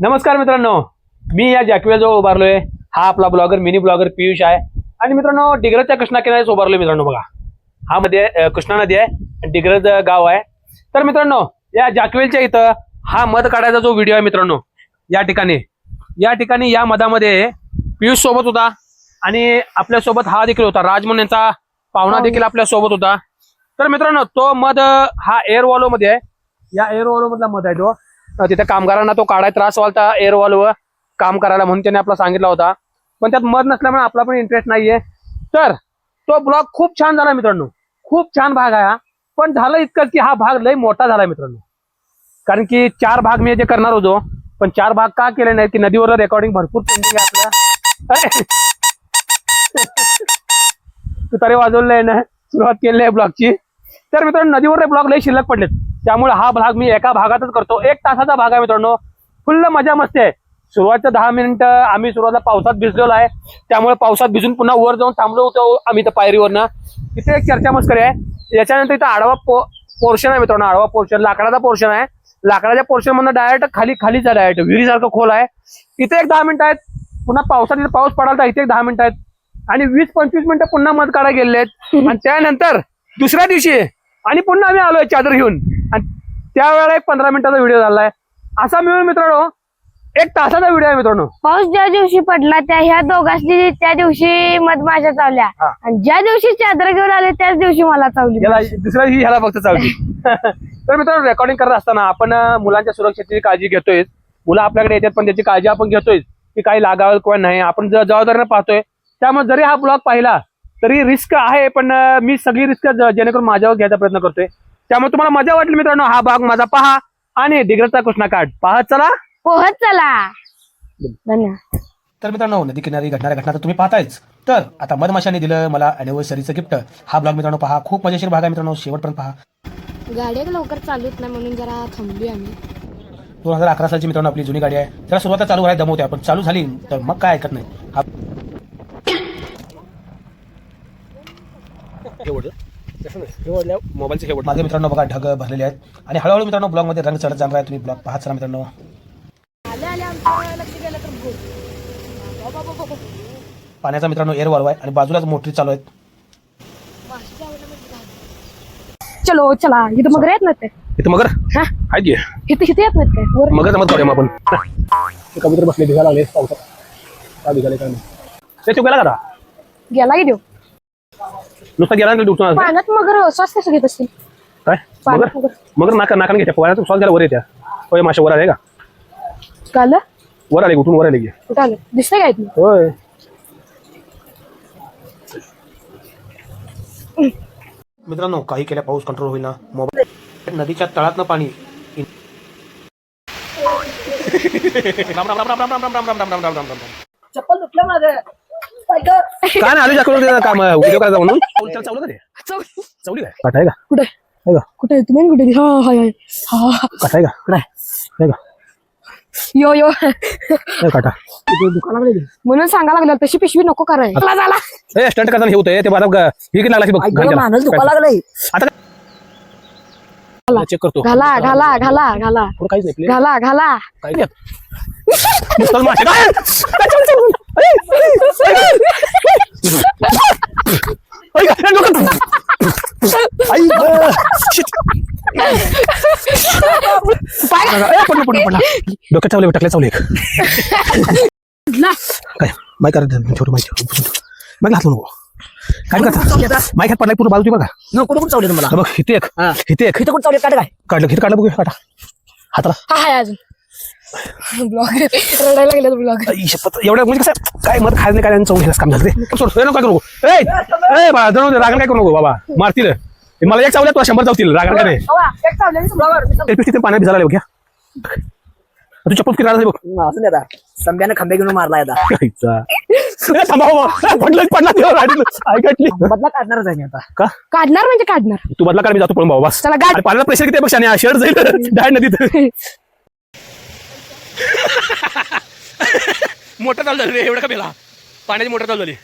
नमस्कार मित्रांनो, मी या जॅकवेलजवळ उभारलोय. हा आपला ब्लॉगर मिनी ब्लॉगर पियुष आहे. आणि मित्रांनो, डिग्रजच्या कृष्णा किनाऱ्यात उभारलोय. मित्रांनो बघा, हा मध्ये कृष्णा नदी आहे, डिग्रज गाव आहे. तर मित्रांनो, या जॅकवेलच्या इथं हा मध काढायचा जो व्हिडिओ आहे मित्रांनो, या ठिकाणी या मधामध्ये पियुष सोबत होता आणि आपल्या सोबत हा देखील होता, राजमन यांचा पाहुणा देखील आपल्या सोबत होता. तर मित्रांनो, तो मध हा एअर वॉल्व मध्ये आहे. या एअर वॉल्व मधला मध आहे तो. तिथे कामगारांना तो काढायला त्रास व्हायचा एअर वॉल्व काम करायला, म्हणून त्याने आपला सांगितला होता. पण त्यात मध नसल्यामुळे आपला पण इंटरेस्ट नाहीये. तर तो ब्लॉग खूप छान झाला मित्रांनो, खूप छान भाग आहे. पण झालं इतकंच की हा भाग लय मोठा झाला मित्रांनो, कारण की 4 भाग मी जे करणार होतो, पण 4 भाग का केले नाही की नदीवर रेकॉर्डिंग भरपूर पेंडिंग आहे आपल्या. तू तरी वाजवलं आहे ना, सुरुवात केली आहे ब्लॉगची. तर मित्रांनो, नदीवर ब्लॉग लय शिल्लक पडलेत, त्यामुळे हा भाग मी एका भागातच करतो. 1 तासाचा भाग आहे मित्रांनो, फुल्ल मजा मस्ती आहे. सुरुवातच्या 10 मिनिटं आम्ही सुरुवातीला पावसात भिजलेलो आहे, त्यामुळे पावसात भिजून पुन्हा वर जाऊन थांबलो होतो आम्ही तर पायरीवरनं. तिथे एक चर्चा मस्करी आहे. याच्यानंतर इथं आडवा पोर्शन आहे मित्रांनो, आडवा पोर्शन लाकडाचा पोर्शन आहे. लाकडाच्या पोर्शन मधून डायरेक्ट खालीच आहे, डायरेक्ट विहिरीसारखं खोल आहे. इथे एक 10 मिनिटं आहेत. पुन्हा पावसात पाऊस पडाला तर इथे एक 10 मिनिटं आहेत. आणि 20-25 मिनिटं पुन्हा मध काढायला गेलेले आहेत. आणि त्यानंतर दुसऱ्या दिवशी आणि पुन्हा आम्ही आलोय चादर घेऊन, आणि त्यावेळेला एक 15 मिनिटाचा व्हिडिओ झालाय. असा मिळून मित्रांनो 1 तासाचा व्हिडिओ आहे मित्रांनो. पाऊस ज्या दिवशी पडला त्या ह्या दोघांनी त्या दिवशी मधमाशा चावल्या, आणि ज्या दिवशी चादर घेऊन आले त्याच दिवशी मला चावली. दुसऱ्या दिवशी ह्याला फक्त चावली. तर मित्रांनो, रेकॉर्डिंग करत असताना आपण मुलांच्या सुरक्षेची काळजी घेतोय. मुलं आपल्याकडे येतात, पण त्याची काळजी आपण घेतोय की काही लागावं किंवा नाही, आपण जबाबदारीने पाहतोय. त्यामुळे जरी हा ब्लॉग पाहिला तरी रिस्क आहे, पण मी सगळी रिस्क जेणेकरून माझ्यावर घ्यायचा प्रयत्न करतोय. त्यामुळे तुम्हाला मजा वाटली मित्रांनो, हा भाग माझा पहा आणि डिग्रजचा कृष्णा काढ पाहत चला, पोहत चला. धन्यवाद. तर मित्रांनो, नदी किनारी घडणाऱ्या घटना तर तुम्ही पाहतायच. तर आता मधमाशाने दिलं मला अॅनिव्हर्सरीचं गिफ्ट. हा ब्लॉग मित्रांनो पहा, खूप मजेशीर भाग आहे मित्रांनो, शेवटपर्यंत पहा. गाडी लवकर चालूच नाही म्हणून जरा थांबली आम्ही. 2011 सालची मित्रांनो आपली जुनी गाडी आहे. जरा सुरुवात चालू व्हायला दमवते, आपण चालू झाली तर मग काय ऐकत नाही. मोबाईलचे शेवट माझे मित्रांनो बघा ढग भरलेले आहेत, आणि हळूहळू मित्रांनो ब्लॉग मध्ये रंग चढत जाणार आहे. तुम्ही ब्लॉग पाहत चला मित्रांनो. पाण्याचा मित्रांनो एअर वॉल्व आहे, आणि बाजूलाच मोटरी चालू आहेत. चलो चला. इथं मगर येत नाही, इथं मगर हा आहेत की इथे येत नाहीत काय वर. मगर जमत काढूया आपण. कबूतर बसले, भिगायला लागले पावसात. काय भिगाले काय नाही ते चुकायला करा. गेला की देऊ नुसतं गेला तर दुखतो पाण्यात मगर श्वास कसं घेत असतील काय. मगर मगर नाकाने घेत्या पोळ्यात श्वास घ्यायला वर येत्या. होय, माशा वर आले का, काल वर आले, उठून वर आले की. कुठं आलं दिसतंय काय इथनं? होय. मित्रांनो, काही केल्या पाऊस कंट्रोल होईल ना. मोबाईल नदीच्या तळातनं पाणी. चप्पल तुटलं माझं. काय नाही आले जाकडून काम व्हिडिओ करायचा म्हणून. चावलं का ते, चवली काय काटा आहे का, कुठे आहे का, कुठे तुम्ही कुठे? हा हाय हा काटा आहे का, आहे का, यो यो आहे काटा. दुकानाला गेली म्हणून सांगा लागलं तशी पिशवी नको करायला. झाला हे स्टंट करताना हे होतंय ते. माझा हे किती लागला लागलंय. आता चेक करतो. घाला घाला घाला घाला पुढं काहीच नाही, प्लेन घाला घाला. काही नाही. नुसतं मासे. काय? डोक्यात चावले, टाकले चावले. काय माय करायचं छोटं माहिती मग घातलं नको. काय करता माय खात पडलाय पूर्ण बाजू बघा. कुठं चावले तुम्हाला? बघ इथे एक, इथे एक. इथं कुठं चावले? काढ काय काढलं घे, काढलं बघू काटा हाताला. हा हाय अजून ब्लॉग रडायला लागले ब्लॉग. शपथ एवढं म्हणजे कसं काय मत खायला काय चौक घेण्यास काम झालं रे. सोड काय करू नको. ए बाळा जाऊ दे, रागाला काय करू नको बाबा, मारतील. मला एक चावल्या तुला 100 चावतील, रागाला काय नाही. तिथे पाण्यात भिजायला घ्या. तू चप्पल किती राहणार बघ. असं नाही आता संब्यानं खंबे घेऊन मारला आता. बदला काढणारच आहे मी आता. का काढणार म्हणजे काढणार. तू बदला काढ, मी जातो पळून बाबा. चला गाडी. पाण्याला प्रेशर किती बघ, शर्ट जाईल डाय नदीत. मोटर चालू झाली रे, एवढं का बेला पाण्याची मोटर चालू झाली.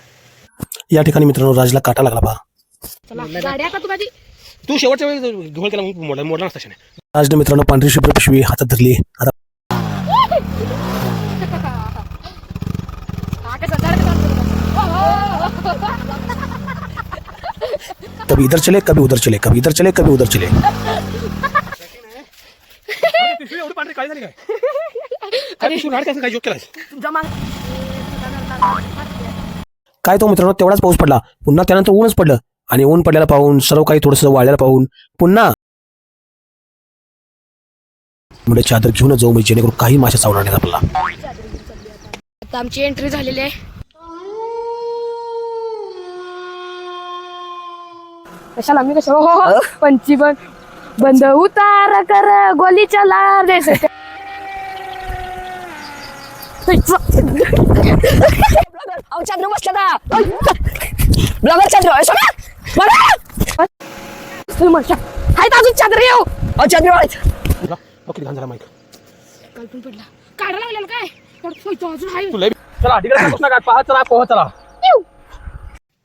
या ठिकाणी मित्रांनो राजला काटा लागला पहा. गाड्या का तू शेवटच्या वेळी धुळ केला मोडला नसता. राजने मित्रांनो पांढरी शुभ्र पिशवी हातात धरली. आता कभी इधर चले कभी उधर चले, कभी इधर चले कभी उधर चले. काय तो मित्रांनो तेवढाच पाऊस पडला. पुन्हा त्यानंतर ऊनच पडलं आणि ऊन पडल्याला पाहून सर्व काही थोडंसं वाळल्याला पाहून पुन्हा म्हणजे चादर घेऊन जाऊ म्हणजे जेणेकरून काही माशा चावणार नाही आपल्याला. आता आमची एंट्री झालेली आहे. कशाला आम्ही कसं हो पंची बंद उतार कर गोलीच्या लार देस. चंद्र बसला का ब्लॉगर चंद्र हाय अजून चादर येऊ चंद्र किती घाण झाला माईक. कल्पन पडला काढा लागलेला काय अजून हाय. चला डिग्रजचा कृष्णा घाट पहा. चला पोहा चला.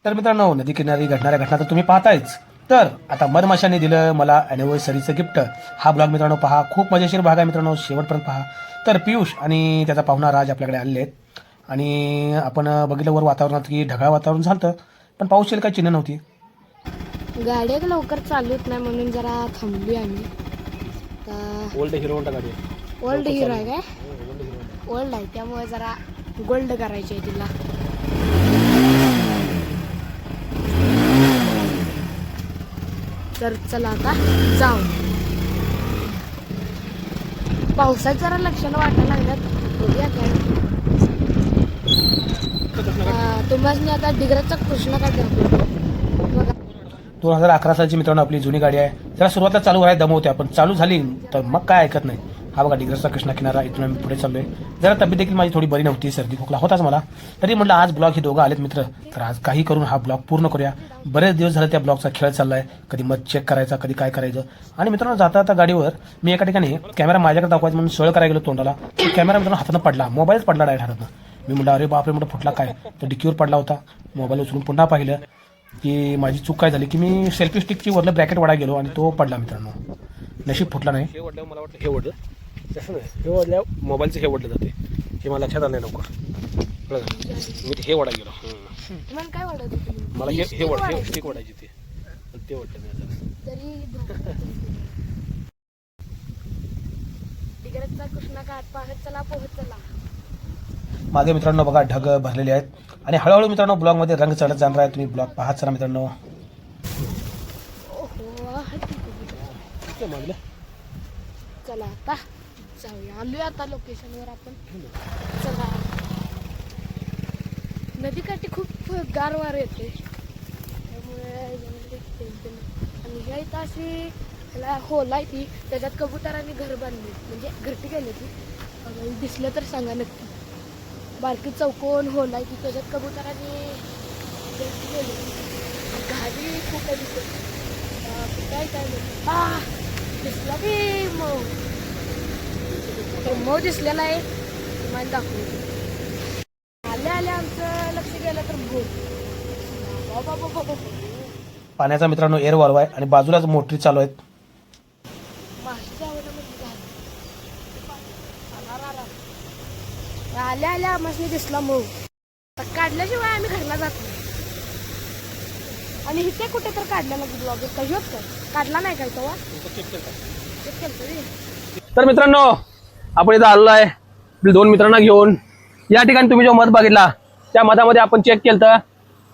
तर मित्रांनो नदी किनारी घडणाऱ्या घटना तर तुम्ही पाहतायच. तर आता मधमाशांनी दिलं मला अॅनिव्हर्सरीचं गिफ्ट. हा ब्लॉग मित्रांनो पहा, खूप मजेशीर भाग आहे मित्रांनो, शेवटपर्यंत पहा. तर पियुष आणि त्याचा पाहुणा राज आपल्याकडे आलेले आहेत आणि आपण बघितलं वर वातावरणात की ढगाळ वातावरण झालं पण पाऊस येईल काही चिन्ह नव्हती. गाड्या लवकर चालू होत नाही म्हणून जरा थांबली आम्ही. ओल्ड हिरो गाडी. ओल्ड हिरो आहे काय? ओल्ड आहे त्यामुळे जरा गोल्ड करायची आहे तिला. तर चला आता जाऊ. पावसात जरा लक्षणं वाटायला लागल्यात. बघूया काय. तुम्हाला आता डिग्रजचा कृष्णा काय करतो बघा. 2011 सालची मित्रांनो आपली जुनी गाडी आहे. जरा सुरुवातीला चालू आहे दमवते आपण, चालू झाली तर मग काय ऐकत नाही. हा बघा डिग्रजचा कृष्णा किनारा. इथून आम्ही पुढे चाललोय. जरा तब्येत देखील माझी थोडी बरी नव्हती, सर्दी खोकला होताच मला. तरी म्हटलं आज ब्लॉग हे दोघं आलेत मित्र, तर आज काही करून हा ब्लॉग पूर्ण करूया. बरेच दिवस झाले त्या ब्लॉगचा खेळ चाललाय. कधी मध चेक करायचा, कधी काय करायचं. आणि मित्रांनो जाता आता गाडीवर मी एका ठिकाणी कॅमेरा माझ्याकडे दाखवायचं म्हणून सळ करायला गेलो तोंडाला. कॅमेरा मित्रांनो हातानं पडला, मोबाईलच पडला डायरेक्ट हातानं. मी म्हटलं अरे बापरे म्हटलं फुटला काय, तर डिकीवर पडला होता. मोबाईल उचलून पुन्हा पाहिलं की माझी चूक काय झाली की मी सेल्फी स्टिकची वरलं ब्रॅकेट वाढा गेलो आणि तो पडला मित्रांनो. नशीब फुटला नाही. हे वडलं मला वाटतं हे वडलं तसं नाही. हे वडल्या मोबाईलचं हे वडलं जाते. हे मला लक्षात आलं नाही लवकर. मी हे वडा गेलो. तुम्हाला काय वाटत मला हे वड हे स्टिक वडायची ते वडलं नाही. तरी डिग्रजचा कृष्णा घाट पाहत चला पोहत चला. मागे मित्रांनो बघा ढग भरलेले आहेत आणि हळूहळू मित्रांनो ब्लॉगमध्ये रंग चढत जाणार आहे. तुम्ही ब्लॉग पाहत चला मित्रांनो. चला आता जाऊया. आलोय आता लोकेशनवर आपण. चला. नदीकाठी खूप गार वार येते त्यामुळे आणि ह्या इथं अशी ह्याला होला आहे ती, त्याच्यात कबुतरांनी घर बांधले म्हणजे घरटी केली ती. दिसलं तर सांगा नक्की. बारकी चौकोन होला आहे ती, त्याच्यात कबुतरांनी घरटी केली. गाडी खूप आहे दिसते. काय काय दिसला की मग तर मग दिसलेला आहे तुम्हाला दाखवतो. आल्या आल्या आमचं लक्ष गेलं तर भूत. पाण्याचा मित्रांनो एअर वॉल्व आहे आणि बाजूलाच मोटरी चालू आहेत. माशीच्या आवडीमध्ये आल्या आल्या आम्हाला दिसला मग काढल्याशिवाय आम्ही घरला जात नाही. आणि इथे कुठे तर काढलेला ब्लॉग काही होत काढला नाही काय तेव्हा. तर मित्रांनो आपण इथं आलेलो आहे आपल्या दोन मित्रांना घेऊन. या ठिकाणी तुम्ही जो मध बघितला त्या मधामध्ये आपण चेक केलं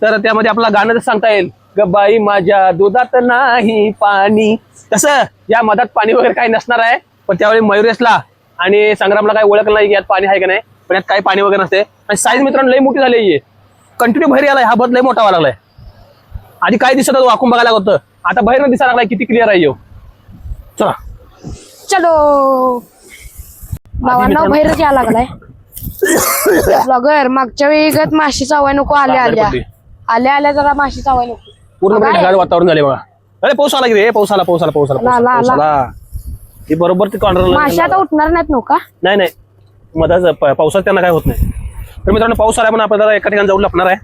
तर त्यामध्ये आपल्याला गाणं सांगता येईल. गबाई माझ्या दुधात नाही पाणी. तसं या मधात पाणी वगैरे काही नसणार आहे. पण त्यावेळी मयुरेशला आणि संग्रामला काही ओळखलं नाही यात पाणी आहे का नाही. पण यात काही पाणी वगैरे नसते. आणि साईज मित्रांनो लई मोठी झाली आहे. कंटिन्यू बाहेर आलाय. हा बद लई मोठा व्हायला लागलाय. आधी काय दिसत होतं वाकून बघायला होतं, आता बाहेर दिसायला लागलाय. किती क्लिअर आहे. चला चलो भावांना बाहेरच यायला लागलाय. ब्लॉगर मागच्या वेळी गत माशी चावाय नको. आल्या आल्या आल्या आल्या जरा माशी चावाय नको. पूर्णपणे ढगाळ वातावरण झाले बघा. अरे पाऊस आला की रे. पाऊस आला पाऊस आला पाऊस आला पाऊस आला. ते बरोबर ते माशी आता उठणार नाहीत नका. नाही नाही मधाच पावसात त्यांना काय होत नाही. तर मित्रांनो पाऊस आला पण आपल्याला एका ठिकाणी जाऊन लपणार आहे.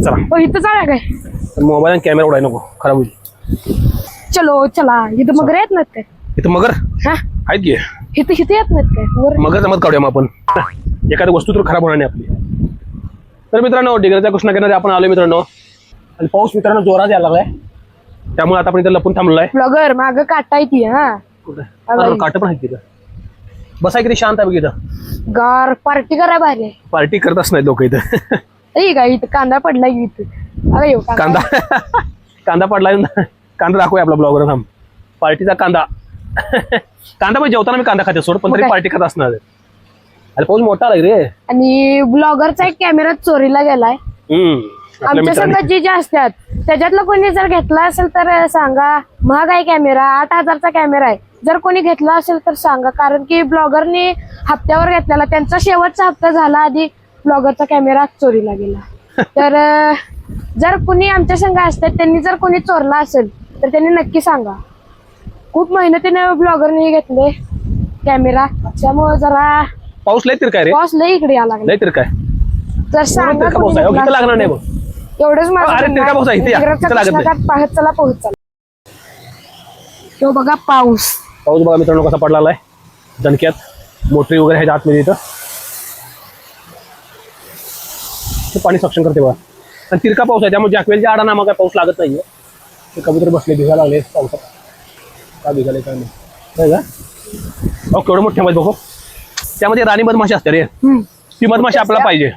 चला इथं चालू काय मोबाईल आणि कॅमेरा उडाय नको खराब होईल. चलो चला. इथं मगर येत नाहीत काय. इथं मगर हा आहेत की. इथं इथं येत नाहीत काय. मगरचा मध काढूया मग आपण. एखादी वस्तू तर खराब होणार नाही आपली. तर मित्रांनो डिग्रजच्या कृष्णा किनारी आपण आलो मित्रांनो. आणि पाऊस मित्रांनो जोरात यायला लागलाय, त्यामुळे आता आपण इथं लपून थांबलोय. ब्लॉगर माग काटा येते हा काट पण आहे तिथं. बसा किती शांत आहे बघ इथं. गार पार्टी करा भारी आहे. पार्टी करतच नाही लोक इथं. ए काय इथं कांदा पडला की इथं. अरे येऊ कांदा कांदा पडला. कांदा दाखवूया आपला ब्लॉगर थांब. पार्टीचा कांदा. कांदा पण जेवताना मी कांदा खाते सोड, पण तरी पार्टी खात असणार. अरे पाऊस मोठा आलाय रे. आणि ब्लॉगरचा एक कॅमेरा चोरीला गेलाय. आमच्या संघात जे असतात त्याच्यातलं कोणी जर घेतला असेल तर सांगा. महाग आहे कॅमेरा, 8,000चा कॅमेरा आहे. जर कोणी घेतला असेल तर सांगा, कारण की ब्लॉगरने हप्त्यावर घेतलेला, त्यांचा शेवटचा हप्ता झाला आधी ब्लॉगरचा कॅमेरा चोरीला गेला. तर जर कोणी आमच्या संघ असतात त्यांनी जर कोणी चोरला असेल तर त्यांनी नक्की सांगा. खूप मेहनतीने ब्लॉगरने घेतले कॅमेरा, त्यामुळे जरा पाऊस लय तर काय रे. पाऊस लय इकडे यायला लागला. लय तर काय तर सांगा कोणी घेतला असेल. लागणार नाही बघ. एवढंच अरे तिरका पाऊस आहे, इथे या. इथं लागत नाही. पाहत चला पाऊस चला. तो बघा पाऊस. पाऊस बघा मित्रांनो कसा पडला आहे दणक्यात. मोटरी वगैरे आहे आतमध्ये इथं. पाणी सक्षम करते बघा. आणि तिरका पाऊस आहे त्यामुळे जॅकवेलच्या आडाना मग काय पाऊस लागत नाहीये. ते कबूतर बसले, भिजायला लागले पावसात. का भिजाले काय नाही का. अहो केवढं मोठ्या मध्ये बघू. त्यामध्ये राणी मधमाशी असते रे. ती मधमाशी आपल्याला पाहिजे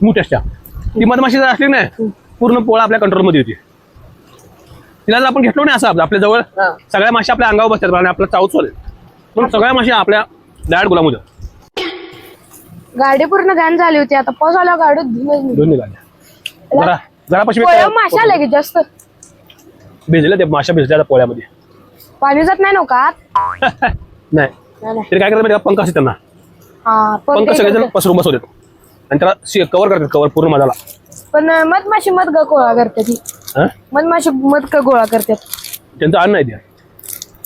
मोठ्याच्या. ती मधमाशी जर असली नाही पूर्ण पोळा आपल्या कंट्रोलमध्ये होती. तिला जर आपण घेतलो नाही असं आपल्या जवळ सगळ्या माशी आपल्या अंगावर बसतात आणि आपला चावच चालेल. पण सगळ्या माशी आपल्या डायरेक्ट गुलामध्ये. गाडी पूर्ण घाण झाली होती. आता पाऊस आल्यावर गाडी दोन निघाल्या. जरा जरा पश्चिम माशा आल्या की जास्त भिजल्या ते माशा भिजल्या त्या पोळ्यामध्ये. पाणी जात नाही नका नाही तरी काय करतात पंख असते त्यांना. पंख सगळेजण पसरून बसवतात आणि त्याला कव्हर करतात. कव्हर पूर्ण मधाला. पण मधमाशी मध गोळा करते ती. मधमाशी मध गोळा करतात. त्यांचं अन्न नाही ते.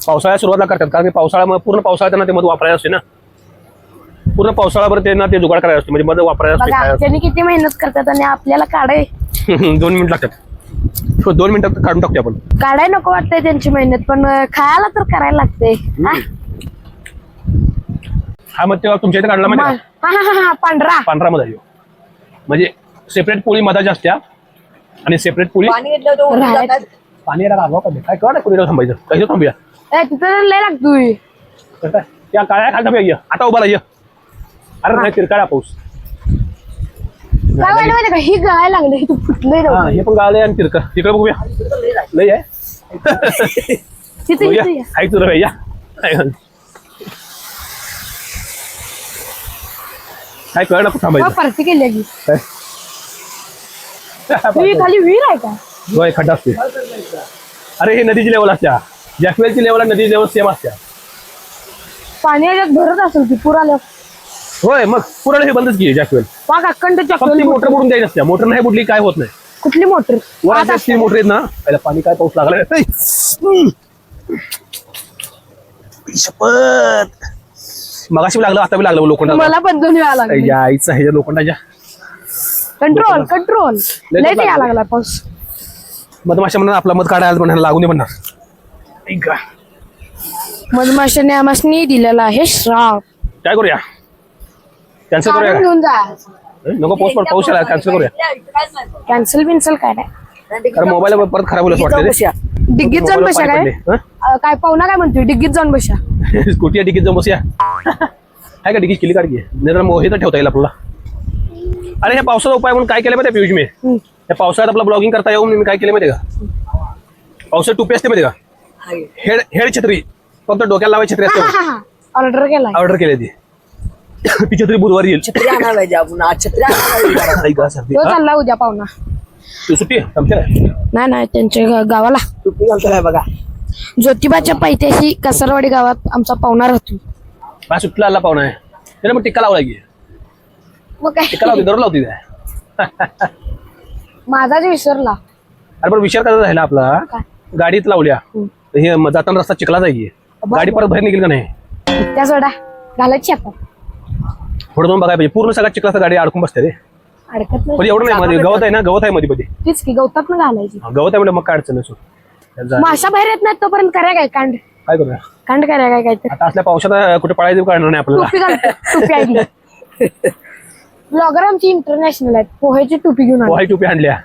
पावसाळ्यात सुरुवातला करतात कारण की पावसाळ्यामध्ये पूर्ण पावसाळ्यात त्यांना ते मध वापरायचं असते ना. पूर्ण पावसाळ्याभर त्यांना ते जुगाड करायचं असते म्हणजे मध वापरायचं असते. त्यांनी किती मेहनत करतात आणि आपल्याला काढाय 2 मिनिट लागतात. 2 मिनिटात काढून टाकतो आपण. काढाय नको वाटतंय त्यांची मेहनत, पण खायला तर करायला लागते. हा मग तेव्हा तुमच्या इथे काढला म्हणजे पांढरा पांढरा मध आहे म्हणजे सेपरेट पोळी मधाची असत्या आणि सेपरेट पोळी पाणी यायला लागवा का काय कळ कोणी थांबायचं कसं थांबूया तिथं लय लागतोय. त्या काळ्या खाल थांबूया आता उभा राहा. अरे नाही तिरकाळा पाऊस काय वाटलं माहिती का ही गाय लागले तू फुटलंय. हे पण गाळले आणि तिरका तिकडे बघूया लय आहे. तिथे ऐक तुला भैया काय कळ नको थांबायचं. परती केली की खाली विहीर आहे का. होय खड्डा असते. अरे हे नदीची लेवल असत्या. जॅकवेलची लेवल आणि नदीची लेवल सेम असत्या. पाणी याच्यात भरत असेल ती पूर आल्या. होय मग पुराला हे बंदच की जॅकवेल. पाक अखंड मोटर बुडून द्यायची असत्या. मोटर नाही बुडली काय होत नाही. कुठली मोटर वर मोटर आहेत ना पहिला पाणी काय पाऊस लागलाय. शपथ मगाशी लागलं आता बी लागलं लोखंडा. मला पण 2 वेळा लागला. यायचं ह्याच्या लोखंडाच्या कंट्रोल लय यायला लागला पाऊस. मधमाशा म्हणणार आपला मध काढायला म्हणायला लागून दे म्हणणार. मधमाशाने आम्हाला दिलेला आहे श्राप. काय करूया कॅन्सल करूया घेऊन जा. नको पाऊस आला कॅन्सल करूया. कॅन्सल बिन्सल काय नाही. कारण मोबाईल परत खराब होईल वाटतं. डिग्गीत जाऊन बसा काय काय पाहुणा काय म्हणतोय डिग्गीत जाऊन बसा. स्कूटी डिग्गीत जाऊन बसूया. काय का डिग्गी केली काढली नाही तर मोहित ठेवता येईल आपल्याला. अरे ह्या पावसाचा उपाय म्हणून काय केलं माहिती पियुष मी. या पावसाळ्यात आपला ब्लॉगिंग करता येऊन मी काय केलं माहिती का. पावसाळ्यात टोपी असते माहिती का. हेड छत्री फक्त डोक्याला लावायची छत्री असते. ऑर्डर केला. ऑर्डर केली ती छत्री बुधवारी येईल. चालला उद्या पाहुणा. तू सुट्टी नाही त्यांच्या गावाला बघा ज्योतिबाच्या पैत्याशी कसरवाडी गावात आमचा पाहुणा राहतो. हा सुट्टीला आला पाहुणा आहे त्याला मग टिक्का लावला की. मग काय टिक्का लावते दररोज लावते काय. माझाच विसरला. अरे पण विचार करायचा राहिला आपला. गाडीत लावल्या हे जाताना रस्ता चिखला जाईल. गाडी परत बाहेर निघेल का नाही. त्या सोडा घालायची आपण पुढे जाऊन बघायला पाहिजे. पूर्ण सगळ्या चिखलाचा गाडी अडकून बसते रे. अडकत पण एवढं नाही मध्ये गवत आहे ना. गवत आहे मध्ये मध्ये तीच की गवतात ना घालायची. गवत आहे म्हणजे मग काय अडचण नाही. माशा बाहेर येत नाही तोपर्यंत करा काय कांड काय करूया कांड करा काय काहीतरी. आता असल्या पावसात कुठे पळायचं कळणार नाही आपल्याला. टोपी घालतो. टोपी आहे ब्लॉगर आमची इंटरनॅशनल आहेत. पोह्याची टोपी घेऊन आली. पोहाई टोपी आणल्या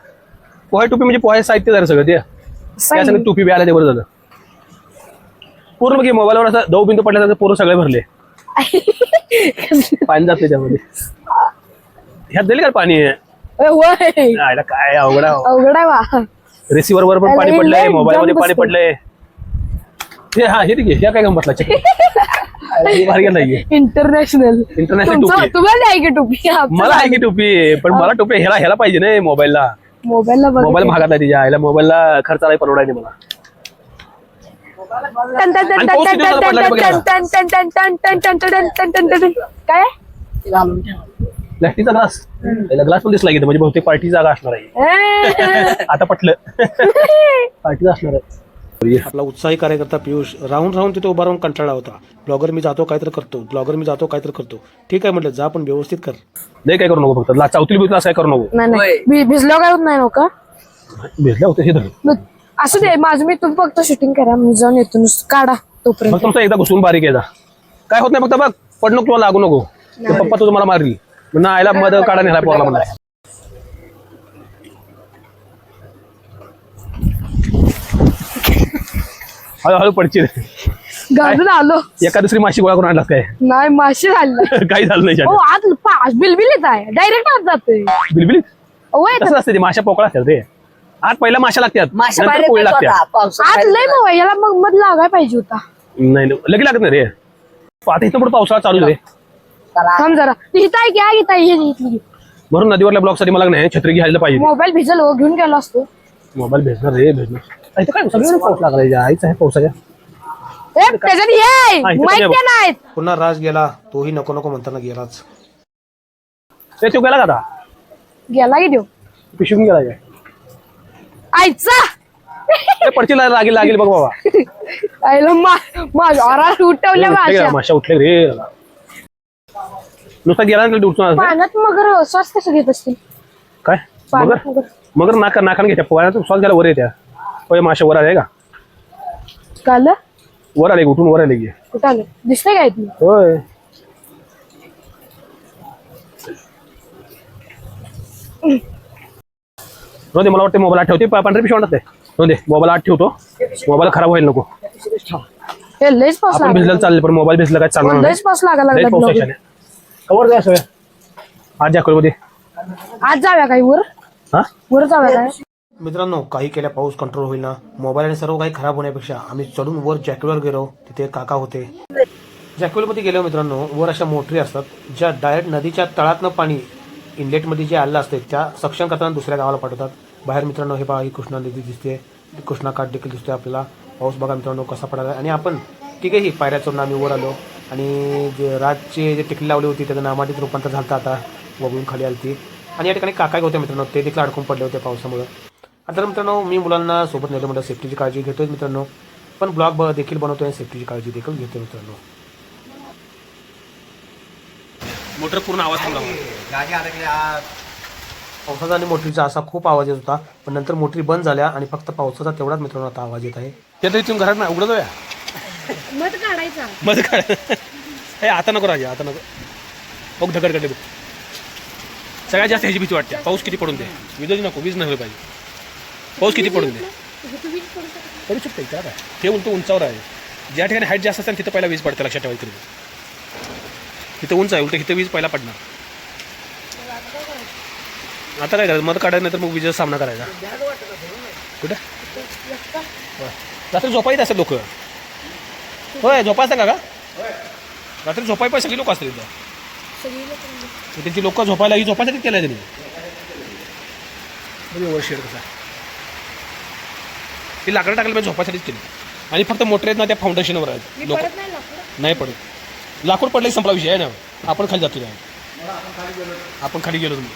पोहे टोपी म्हणजे पोहे साहित्य झालं सगळं ते त्या सगळं टोपी बी आल्या ते बरं झालं पूर्ण बघ मोबाईलवर असं दव बिंदू पडल्याचं पूर्ण सगळे भरले पाणी जाते त्यामध्ये ह्यात दिले का पाणी आयला काय अवघड अवघड आहे वा रिसिव्हर वर पण पाणी पडलंय मोबाईल मध्ये पाणी पडलंय हे हा हे ठीक आहे ह्या काय गम बसला भारी नाहीये इंटरनॅशनल टोपी तुम्हाला आहे की टोपी मला आहे की टोपी पण मला टोपी ह्याला पाहिजे नाही मोबाईलला मोबाईल महागात आहे तिच्या आईला मोबाईलला खर्च नाही परवडाय नाही मला काय प्लॅस्टिकचा ग्लास ग्लास पण दिसला की म्हणजे बहुतेक पार्टी जागा असणार आहे आता पटलं पार्टीचा असणार आहे आपला उत्साही कार्यकर्ता पियुष राहून राहून तिथे उभा राहून कंटाळा होता ब्लॉगर मी जातो काहीतरी करतो ठीक आहे म्हटलं जा पण व्यवस्थित कर नाही काय करू नको फक्त चौथी बिजला असं काय करू नको नाही भिजलो काय होत नाही नका भेटल्या होते हे धरून असं दे माझं मी तुम्ही फक्त शूटिंग करा मी जाऊन येतो नुसतं काढा तोपर्यंत मग तुमचा एकदा घुसून बारीक आहे काय होत नाही फक्त बघ पड नको किंवा लागू नको पप्पा तुझं मला मारली ना आयला मध काढा नेला पोरला मला हळूहळू पडची घालून आलो एका दुसरी माशी गोळा करून आणलास काय नाही माशी झालं काही झालं नाही हो आज बिलबिलीच आहे डायरेक्ट आत जातोय बिलबिली होय कसं असते ते माशा पोकळा असतात रे आत पहिला माशा लागतात नंतर पोळी लागतात आज लय मग याला मग मध लागाय पाहिजे होता नाही लगे लागत नाही रे आता इथं पुढे पावसाळा चालू रे थांब जरा इथं आहे घ्या घेता हे इथली म्हणून नदीवरल्या ब्लॉक साठी मला नाही छत्री घ्यायला पाहिजे मोबाईल भिजल हो घेऊन गेलो असतो मोबाईल भेटणार रे भेटणार इथं काय सगळं पाऊस लागला आईच आहे पावसाच्या त्याच्यात हे माहिती नाही पुन्हा राज गेला तोही नको नको म्हणताना गेलाच ते तो गेला का आता गेला की देऊ पिशवून गेला काय आईचा पडची लागेल बघ बाबा आईला माझ्या उठवल्या माझ्या माशा उठले रे नुसता गेला उठून पाण्यात मगर श्वास कसं घेत असतील काय मगर मगर नाकान घेत्या पाण्यात श्वास घ्यायला वर येत्या पहिले माशा वर आले का काल वर आले उठून वर आले की कुठं आलं दिसतंय काय तुम्ही होय दे मला वाटतं मोबाईल आठ ठेवते पांढरी पिशवी आणत आहे दे मोबाईल आठ ठेवतो मोबाईल खराब व्हायला नको हे लयच पाऊस आपण लागला भिजलं चालले पण मोबाईल भिजला काय चालणार लयच पाऊस लागायला लयच पाऊस लागला आहे कवर द्या सगळ्या आज जाकळ मध्ये आज जाऊया काही वर जाऊया काय मित्रांनो काही केल्या पाऊस कंट्रोल होईल ना मोबाईल आणि सर्व काही खराब होण्यापेक्षा आम्ही चढून वर जॅकवेलवर गेलो तिथे काका होते जॅकवेलमध्ये गेलो मित्रांनो वर अशा मोटरी असतात ज्या डायरेक्ट नदीच्या तळातनं पाणी इनलेटमध्ये जे आलं असते त्या सक्षम करताना दुसऱ्या गावाला पाठवतात बाहेर मित्रांनो हे बघा ही कृष्णा नदी दिसते कृष्णा काठ देखील दिसते आपल्याला पाऊस बघा मित्रांनो कसा पडायला आणि आपण ठीक आहे ही पायऱ्या चढून आम्ही वर आलो आणि जे रातचे जे टिकली लावली होती त्याचं नामाटीत रूपांतर झालं आता वगळून खाली आली ती आणि या ठिकाणी काका होते मित्रांनो ते देखील अडकून पडले होते पावसामुळे आता मित्रांनो मी मुलांना सोबत नेलं म्हणजे सेफ्टीची काळजी घेतोय मित्रांनो पण ब्लॉग देखील बनवतोय आणि सेफ्टीची काळजी देखील घेतोय मित्रांनो मोटर पूर्ण आवाज पावसाचा आणि मोटरीचा असा खूप आवाज येत होता पण नंतर मोटरी बंद झाल्या आणि फक्त पावसाचा तेवढाच मित्रांनो आता आवाज येत आहे ते तरी तुम्ही घरात नाही उघडतो या मध काढायचा मध्ये काढ हे आता नको राजा आता नको बघ ढकड कडे बघ सगळ्यात जास्त ह्याची भीती वाटते पाऊस किती पडून दे वीज नको वीज नाही पाहिजे पाऊस किती पडून दे पडू शकते काय हे उंचावर आहे ज्या ठिकाणी हाईट जास्त असतात तिथं पहिला वीज पडते लक्षात ठेवायचं तिथं उंच आहे उलट तिथं वीज पहिला पडणार आता काय करायचं मध काढायचं नाही तर मग विजेचा सामना करायचा कुठं रात्री झोपा येत असतात लोक होय झोपा असतात का रात्री झोपाय पण सगळी लोक असतात इथं त्यांची लोक झोपायला ही झोपायसाठी केलं आहे त्यांनी वर शेड कसा ती लाकडं टाकलं पाहिजे झोपायसाठीच केली आणि फक्त मोटर आहेत ना त्या फाउंडेशनवर आहेत लोक नाही पडत लाकूड पडलं संपला विषय आहे ना आपण खाली जातो आपण खाली गेलो तुम्ही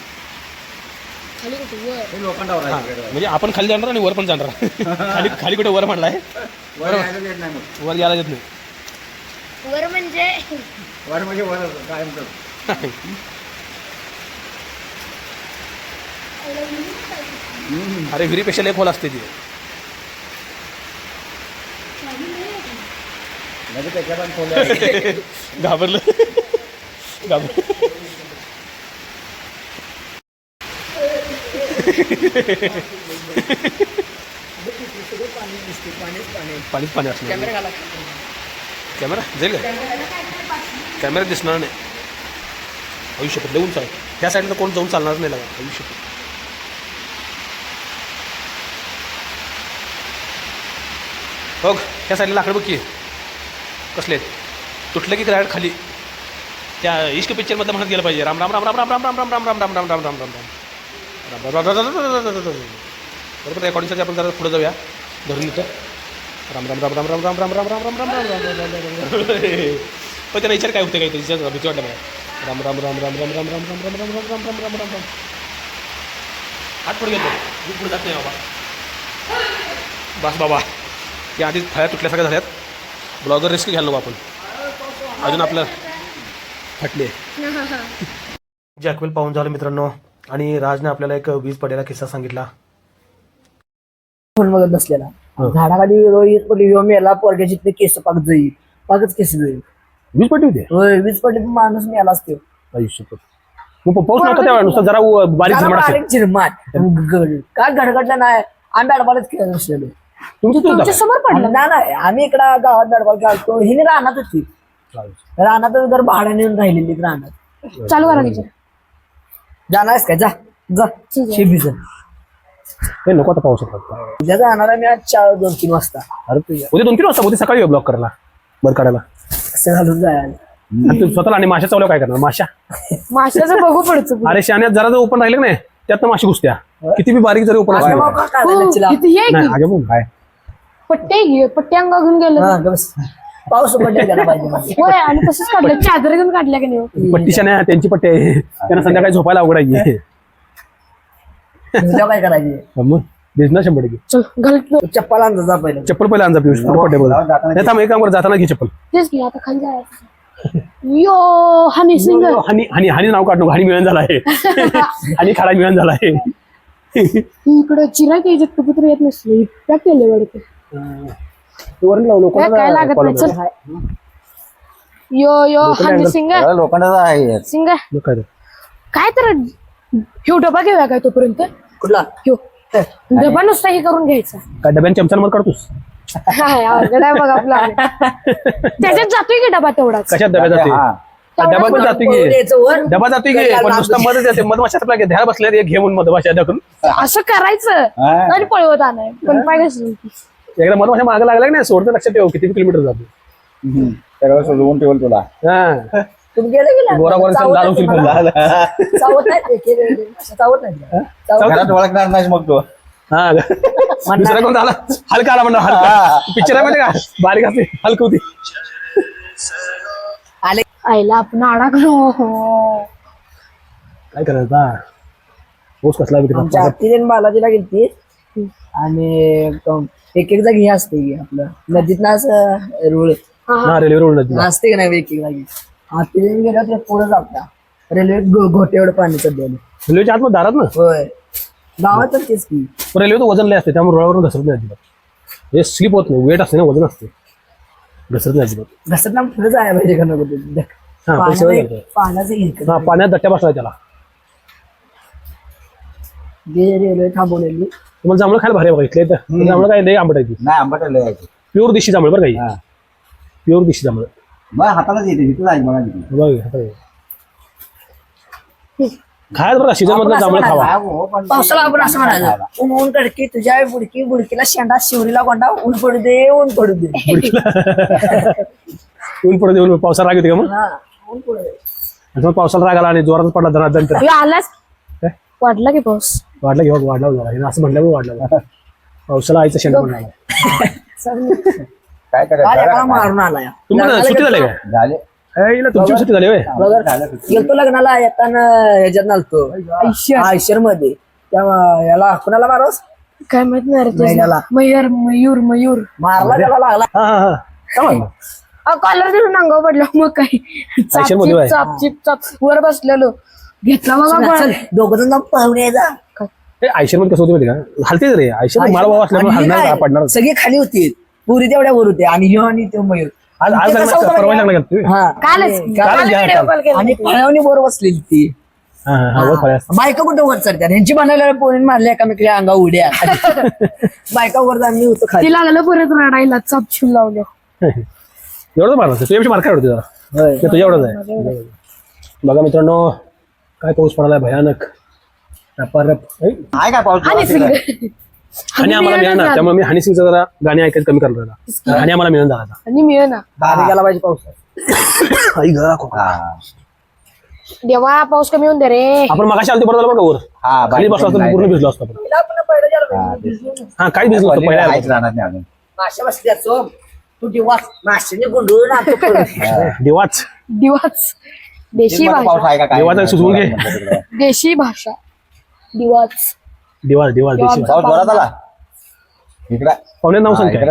म्हणजे आपण खाली जाणार आणि वर पण जाणार खाली खाली कुठे वर म्हणलाय वर यायला येत नाही वर म्हणजे काय अरे विहिरीपेक्षा लय खोल असते ती घाबरलं घाबर पाणीच पाणी असणार. कॅमेरा जाईल का? कॅमेरा दिसणार नाही. आयुष्यपत देऊन चाल ह्या साईडला कोण जाऊन चालणार नाही लागा आयुष्यपत. बघ ह्या साईडला लाकडं बघ की कसले तुटलं की ग्रायड खाली त्या इश्क पिक्चरमधलं म्हणत गेलं पाहिजे. राम राम राम राम राम राम राम राम राम राम राम राम राम राम राम बरोबर. रेकॉर्डिंगसाठी आपण जरा पुढे जाऊया. धरून येतं राम राम राम राम राम राम राम राम राम राम राम राम पण त्याला विचार काय होते काय त्याच्या भीती वाटलं मला. राम राम राम राम राम राम राम राम राम राम राम राम राम राम राम राम. हात पुढे घेतो मी पुढे जात नाही बाबा. बस बाबा या आधी फळ्या तुटल्यासारख्या झाल्यात. ब्लॉगर रिस्क घ्यायला नको आपण. अजून आपलं फाटले. जॅकवेल पाहून झालं मित्रांनो. आणि राजने आपल्याला एक वीज पडलेला किस्सा सांगितला. फोन बघत बसलेला झाडाखाली रोहित पडली मेला पोरग्याची ते केस पाक जाईल पाकच केस जाईल. वीज पडली होती. होय वीज पडली तर माणूस मेला असतो. आयुष्यपत मग पाऊस नव्हता त्यावेळेला नुसतं जरा बारीक झिरमाट असेल. बारीक झिरमाट काय घडघडलं नाही. आम्ही बॅटबॉलच खेळत बसलेलो. तुमच्या समोर पडलं. नाही आम्ही इकडं गावात बॅटबॉल खेळतो. हिने रानात होती. रानात जर भाड्याने येऊन राहिलेली रानात. चालू करा विचार. जाणारच काय जा जा शिबीच हे नको आता पाऊस होता. उद्या जाणार आहे मी आज 2-3 वाजता. अरे उद्या 2-3 वाजता उद्या सकाळी ब्लॉक करायला बरं काढायला. असं घालून जायला. आणि तू स्वतःला आणि माशा चावल्या काय करणार. माशा माशाचं बघू पडतो. अरे शाण्यात जरा जर ओपन राहिले नाही त्यात माशी घुसत्या. किती बी बारीक जरी ओपन असले किती आहे नाही की? आगे बोल काय पट्टे अंगा घेऊन गेलं. पाऊस पडले गेला पाहिजे. होय आणि तसंच काढलं. चादर घेऊन काढल्या की नाही. पट्टीच्या नाही त्यांची पट्टी आहे. त्यांना संध्याकाळी झोपायला अवघड आहे. तुझ्या काय करायची मग बिझनेस 100%. चल घालतो. चप्पल आणजा जा पहिलं. चप्पल पहिला आणजा पियुष. पट्टे बोल नाही थांब एक काम कर जाताना घे चप्पल. तेच की आता खाली जायचं. यो हनी सिंग. हानी हानी हानी नाव काढ नको. हानी मिळून झाला आहे. हानी खाडा मिळून झाला आहे. इकडं चिरा की कबूतर येत नसले. त्या केले वाटतं. काय लागत नाही. चल यो यो हनी सिंग लोखंडाचा आहे सिंग काय तर ह्यो डबा घेऊया काय तोपर्यंत. कुठला ह्यो डबा नुसता हे करून घ्यायचा. काय डब्यान चमचान काढतोस. काय अवघड आहे बघा आपला. त्याच्यात जातोय की डबा तेवढाच. कशात डब्या जाते. डबा पण जाते की डबा जाते की पण नुसता मध येते. मधमाशा ध्यान बसल्या घे म्हणून मधमाशा टाकून असं करायचं आणि पळवत आणाय. पण पाय कसं एकदा मधमाशा मागे लागला नाही सोडतं लक्षात ठेव किती किलोमीटर जातो. सगळं सोडवून ठेवल तुला. हा तुम्ही गेले गोरा गोरा चावत नाही. चावत नाही. घरात ओळखणार नाही मग तो. हा दुसरा कोणता आला हलका आला म्हणा. हलका पिक्चर आहे माहिती का बारीक असते हलकं होती. आईला आपण अडकलो. काय करायचं पोस कसला आमच्या आत्तीने बालाजीला गेलती आणि एक जागी हे असते की आपलं नदीत ना असं रुळ रेल्वे रोड नदी असते का नाही. एक जागी आत्तीने गेला तर पुढे जाता रेल्वे घोटे एवढं पाणी सध्या. रेल्वेच्या आतमध्ये दारात ना. होय गावात तर तेच की. रेल्वे वजन लय असते त्यामुळे रुळावरून घसरत नाही अजिबात. हे स्लिप होत नाही. वेट असते ना वजन असते घसरत नाही अजिबात. घसत ना पुढे जायला पाहिजे का नको. हा पैसे पाण्याचं हिरकत. हा पाण्यात दट्ट्या बसला त्याला. रेल्वे थांबवलेली. तुम्हाला जांभळं खायला भारी बघा इथले तर जांभळं काय लय आंबट आहे. नाही आंबट लय आहे. प्युअर देशी जांभळ बरं काही प्युअर देशी जांभळ. मग हातालाच येते तिथं जायचं बघा तिथे. बघ खायला बरं सीझन मधलं जांभळं खावा. पावसाला आपण असं म्हणायचं ऊन कडकी तुझ्या बुडकी बुडकीला शेंडा शिवरीला कोंडा ऊन पडू दे ऊन पडू दे. ऊन पडू देऊन पावसाला राग येते का मग. हा ऊन पडू दे. मग पावसाला राग आला आणि जोरात पडला धनाधन तर आलाच वाटला की पाऊस. वाढला घेऊ वाढला जरा असं म्हटलं वाढला. पावसाला आईचं शेंडा म्हणला. काय करायचं मारून आलाय. तुम्हाला सुट्टी झाली का. झाले. तुमची सुट्टी झाली होय. गेलतो लग्नाला येताना ह्याच्यात नालतो आयशर मध्ये. त्या याला कुणाला मारोस काय माहित नाही रे. महिन्याला. मयूर मयूर मयूर मारला त्याला लागला. हा हा हा कॉलर दिलं अंगावर पडलं. मग काही आयशर मध्ये होय. चाप वर बसलेलो घेतला बघा. दोघ जण पाहुणे जा. आयशर मध्ये कसं होते माहिती का हलतेच रे. आयशर माळ भाऊ असल्यामुळे हलणार पडणार. सगळे खाली होती पुरी तेवढ्या वर होते आणि ह्यो आणि तो मयूर. आज आज परवा लागला हा कालच कालच व्हिडिओ कॉल केला. आणि फळवणी वर बसलेली ती. वर फळ्या असतात. बायका कुठं वर चढतात ह्यांची बनवलेल्या पोरीने मारल्या एकामेकाच्या अंगा उड्या बायका वर आम्ही होतो खाली ती लागलं परत रडायला चापशिव लावलं. एवढंच मारणार तुझ्यापेक्षा मार्क होती जरा होय. ते तुझ्या एवढंच आहे. बघा मित्रांनो काय पाऊस पडायला भयानक रपारप. आहे काय पाऊस आणि सिंग आणि आम्हाला मिळणार त्यामुळे मी हनी सिंगचं जरा गाणी ऐकायचं कमी करणार होता. आणि आम्हाला मिळून झाला आणि मिळ ना बाहेर गेला पाहिजे पाऊस आई घरा खूप देवा पाऊस कमी होऊन दे रे. आपण मगाशी आलते बरं झालं बरं का वर हा खाली बसला असतो पूर्ण भिजलो असतो आपण. हा काही भिजलो असतो पहिल्या राहणार नाही अजून माश्या बसल्या सोम तू दिवास माश्याने गुंडळून आणतो परत. देवाच दिवाच देशी पाऊस भाषा आहे का काय देवाचा सुचवून घे. देशी भाषा दिवाच दिवास दिवास देशी पाऊस जोरात आला इकडे पाहुण्यात नाव सांग काय?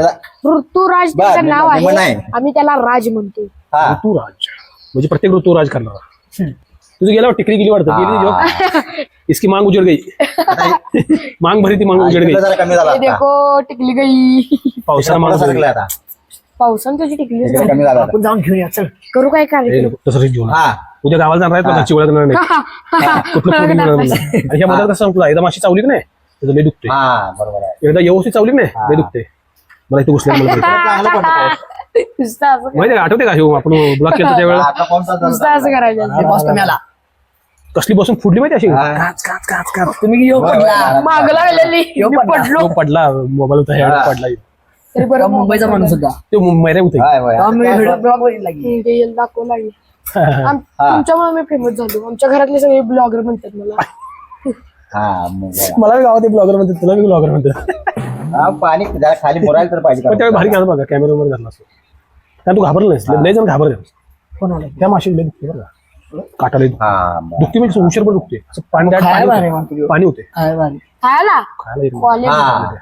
ऋतुराज बर, त्याचं नाव मी पण आहे आहे. आम्ही त्याला राज म्हणतो. हा ऋतुराज म्हणजे प्रत्येक ऋतुराज करणार. तुझं गेल्यावर टिकली गेली वाटतं गेली जोक. इसकी मांग उजड़ गई मांग भरी ती मांग उजड़ गई. इकडे जरा कमी झाला हे आता. देखो टिकली गई. पावसाला मांग थोडं उजड़ सरकलंय गई. आता पावसानं तुझी टिकली इकडे कमी झाला आता. आपण जाऊन घेऊन या चल करू काय ए, कार्यक्रम. नको, तसं घेऊन हा उद्या गावाला जाणार आहे घरची ओळख करणार नाही कुठलं फोन घेणार म्हणलं. आणि ह्या मधात कसं संपला एकदा माशी चावली की नाही त्याचं लय दुखते. हा बरोबर आहे एकदा व्यवस्थित चावली की नाही लय दुखते. मला इथे घुसल्या मला चांगलं पडतं पाऊस. नुसतं असं माहिती का आठवते का शिव आपण ब्लॉक केलं त्यावेळेला आता पाऊस चालू नुसतं झाला. असं करायचं. पाऊस कमी आला कसली बसून फुडली माहिती अशी हा. काच काच काच काच तुम्ही येऊ पडला माग लागलेली ह्यो मी पडला. पडलो तो पडला मोबाईल होता ह्यावेळेला हा. पडला तरी बरं मुंबईचा माणूस होता ते मैऱ्या होते. होय, होय. आम्ही व्हिडिओ ब्लॉग बघितला की ते दाखवू लागली. तुमच्यामुळे मी फेमस झालो. आमच्या घरातले सगळे ब्लॉगर म्हणतात मला. हा मग बरं. मला बी गावात ब्लॉगर म्हणतात तुला बी ब्लॉगर म्हणतात. हा, पाणी जरा खाली मोरायला तर पाहिजे पण त्यावेळी भारी का? घालत बघा कॅमेरावर घातला असतो कारण तू घाबरला नाहीस लय जण घाबरले कोण आला त्या माशी लय दुखते बरं का काटाला हा बरं. दुखते म्हणजे उशीर पण दुखते असं पाणी खायला भारी होते. म्हणतो पाणी होते काय भारी खायला खायला एक कॉलेज हा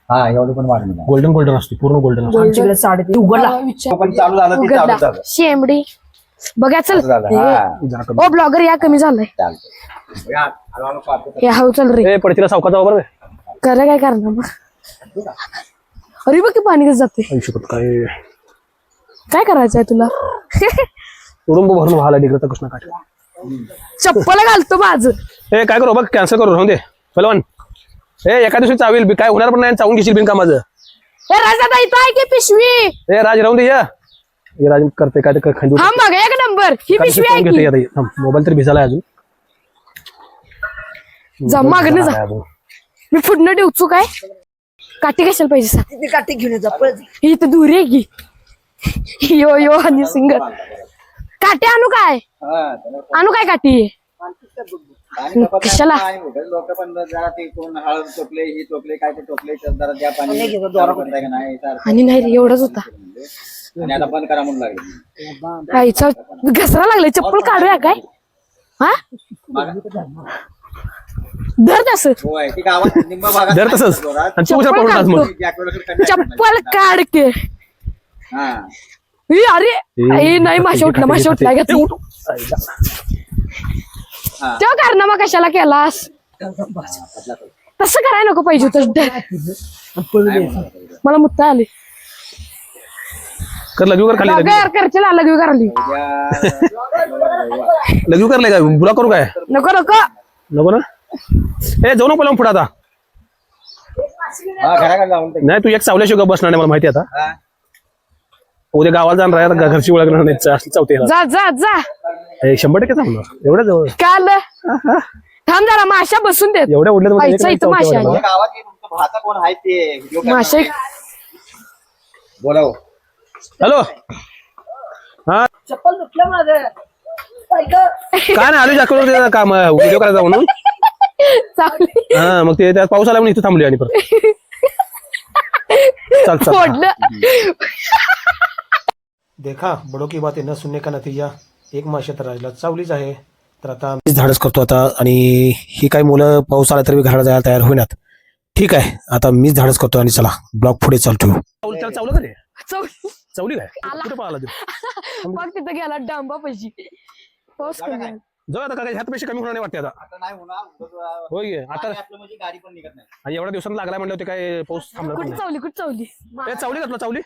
हा एवढं पण वाढलं नाही. गोल्डन गोल्डन असते पूर्ण गोल्डन असते आमच्याकडे 3:30 उघडला विचार पण चालू झालं ते चालू उघडला झालं शेंबडी बघा चल. चालू झालं. हा जरा कमी. ओ ब्लॉगर या कमी झालंय. चालतं या, हळूहळू पाहतो. हे हळू चल रे. ए पडतीला सावकाचा वापर करा काय करणार मग. अरे बघ की पाणी कसं जाते. आयुष्यात काय काय करायचंय तुला. उडुंब भरून व्हायला डिग्रता कृष्णा काठ चप्पल घालतो माझं. ए काय करू बघ कॅन्सल करू राहून दे पलवान. ए एका दिवशी चावेल बी काय होणार पण नाही चावून घेशील बिन कामाचं. ए राजा इथं आहे की पिशवी. ए राज राहून दे या हे राज करते काय ते खांदू हा मग एक नंबर ही पिशवी आहे की. मोबाईल तर भिजाला अजून जा मागणं जा. अजून. मी पुढनं ठेवचू काय काठी कशाला पाहिजे सांग. तिथे काठी घेऊन येतो पळ. ही तर दूर आहे की. यो यो आणि सिंगर काठी आणू काय आणू काय काठी. कशाला लोक पण जरा ते कोण हळद टोकले ही टोकले काय ते टोकले तर जरा द्या पाणी चालू करताय का नाही सारखं. आणि नाही रे एवढाच होता. आणि आता बंद करा म्हणून लागले. आईचा घसरा लागलाय चप्पल काढूया काय. हा धर तसं होय ती गावात निम्मा भागात जर तसंच जोरात. आणि तू कशा पळून आज मग चप्पल काढ के. हा ई, अरे ए, नाही माशा उठला माशा उठला ए, उठ. तेव्हा कारनामा कशाला केलास. तसं करायला नको पाहिजे होतं. मला मुत्ता आली. कर लघु कर खाली करचेला लघवी कराली. लघु करले काय बुला करू काय नको नको नको ना ए जाऊ नको पहिला पुढे आता हा घराकडे जाऊन ते. नाही तू एक सावल्याशिवाय गप्प बसणार नाही मला माहिती आहे आता हा. उद्या गावाला जाणार आहे आता घरची ओळख नाही असली चावते जा जा जा 100% थांबणार एवढ्या जवळ काल थांब जरा माशा बसून देत. एवढ्या उडल्या आईचा इथं माशी आली. गावात ये, तुमचं भाचा कोण आहे ते व्हिडिओ करणार. माशा बोलाव हॅलो हा चप्पल दुखलं माझं काय नाही आलो जाकडून काम व्हिडिओ करायचा म्हणून चांगली हा मग ते त्यात पाऊस आला म्हणून इथं थांबली आणि परत चल चल फोडलं. देखा बडो की बात न सुनने का नतीजा एक माशी तर राजला चावलीच आहे. तर आता मीच धाडस करतो आता आणि ही काही मुलं पाऊस आला तरी घराला जायला तयार होईनात. ठीक आहे आता मीच धाडस करतो आणि चला ब्लॉग पुढे चालतो. त्याला चावलं का रे चौली. चावली काय कुठे पळाला तू मग तिथं गेला डांबा पैशी पाऊस कमी झाला. जाऊ आता काय ह्यात पैसे कमी होणार नाही वाटते आता आता नाही होणार होय आता पाणी असलं म्हणजे गाडी पण निघत नाही. आणि एवढ्या दिवसांत लागला म्हणलं होते काय पाऊस थांबणार पण कुठं नाही. चावली कुठं चावली. ए, चावली का तुला चावली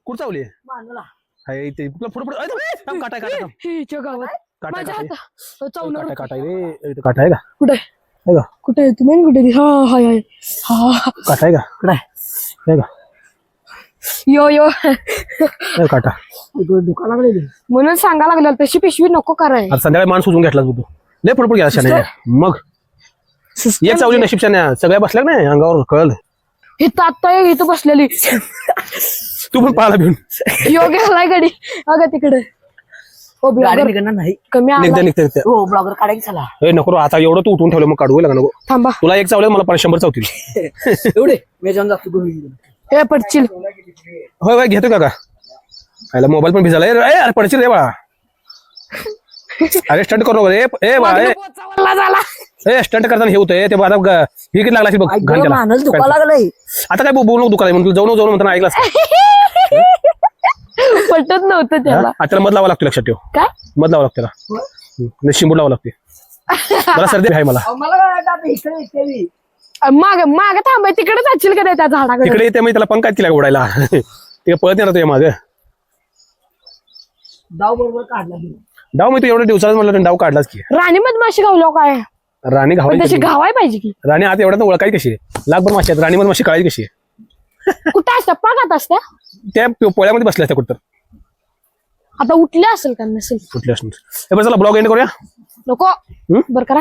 कुठं चावली मानला हाय ते पुढे पुढे थांब काटाय काटा थांब हिच्या गावात माझ्या काटा हातात चावणार काटा रे इथं काटा आहे का कुठे आहे का कुठे तुम्ही कुठे हा हाय हाय हा काटा आहे का कुठं आहे का यो यो आहे काटा दुकान लागले म्हणून सांगा लागलं तशी पिशवी नको कराय आता संध्याकाळी माणूस उजून घेतला तू लय पुढे गेला शाने मग एक चावली नशीब शाने सगळ्या बसल्या नाही अंगावर कळलं हे आता इथं बसलेली तू पण पाहायला भिऊन योग्य आलाय गाडी अगं तिकडे हो गाडी ब्लॉगर निघणार नाही कमी निघता आला निघता हो ब्लॉगर काढायला चला ए नको रे, आता एवढं तू उठून ठेवलं मग काढू लागा नको थांबा तुला एक चावलं मला 100 चावतील एवढे मी जाऊन जातो घरी. हे पडचिल होय होय घेतो का खायला मोबाईल पण भिजाला अरे पडशील रे बाळा अरे स्टंट करू नको रे ए बाळा पोचावला झाला ए स्टंट करताना हे होतंय ते आता हे किती लागला असेल बघ घाण केला. माणूस दुखा लागलंय आता काय बोलू नको दुकान म्हणून जाऊन जाऊन म्हणताना ऐकलास का? पटत नव्हतं त्याला आता त्याला मध लावा लागतो लक्षात ठेव काय मध लावा लागते त्याला शिंबूड लावा लागते मला सर्दी आहे मला मला काय वाटतं आता इकडे इथे माग माग थांबाय तिकडे जाशील का त्या झाडाकडे तिकडे येते मग त्याला पंखात तिला उडायला ते पळत येणार माग डाव बरोबर काढला मी. डाव मी तू एवढ्या दिवसात म्हटलं डाव काढलाच की राणी मधमाशी गावलो काय राणी पण तशी घावायची गावाय पाहिजे की राणी आता एवढ्या ओळखाय कशी आहे लाखभर माशी आहेत राणी मध्ये माशी काळायची कशी आहे कुठं असतं पागात असत्या त्या पोळ्यामध्ये बसल्या असत्या कुठं आता उठल्या असेल का नसेल कुठल्या असणार बरं चला ब्लॉग एंड करूया नको बर करा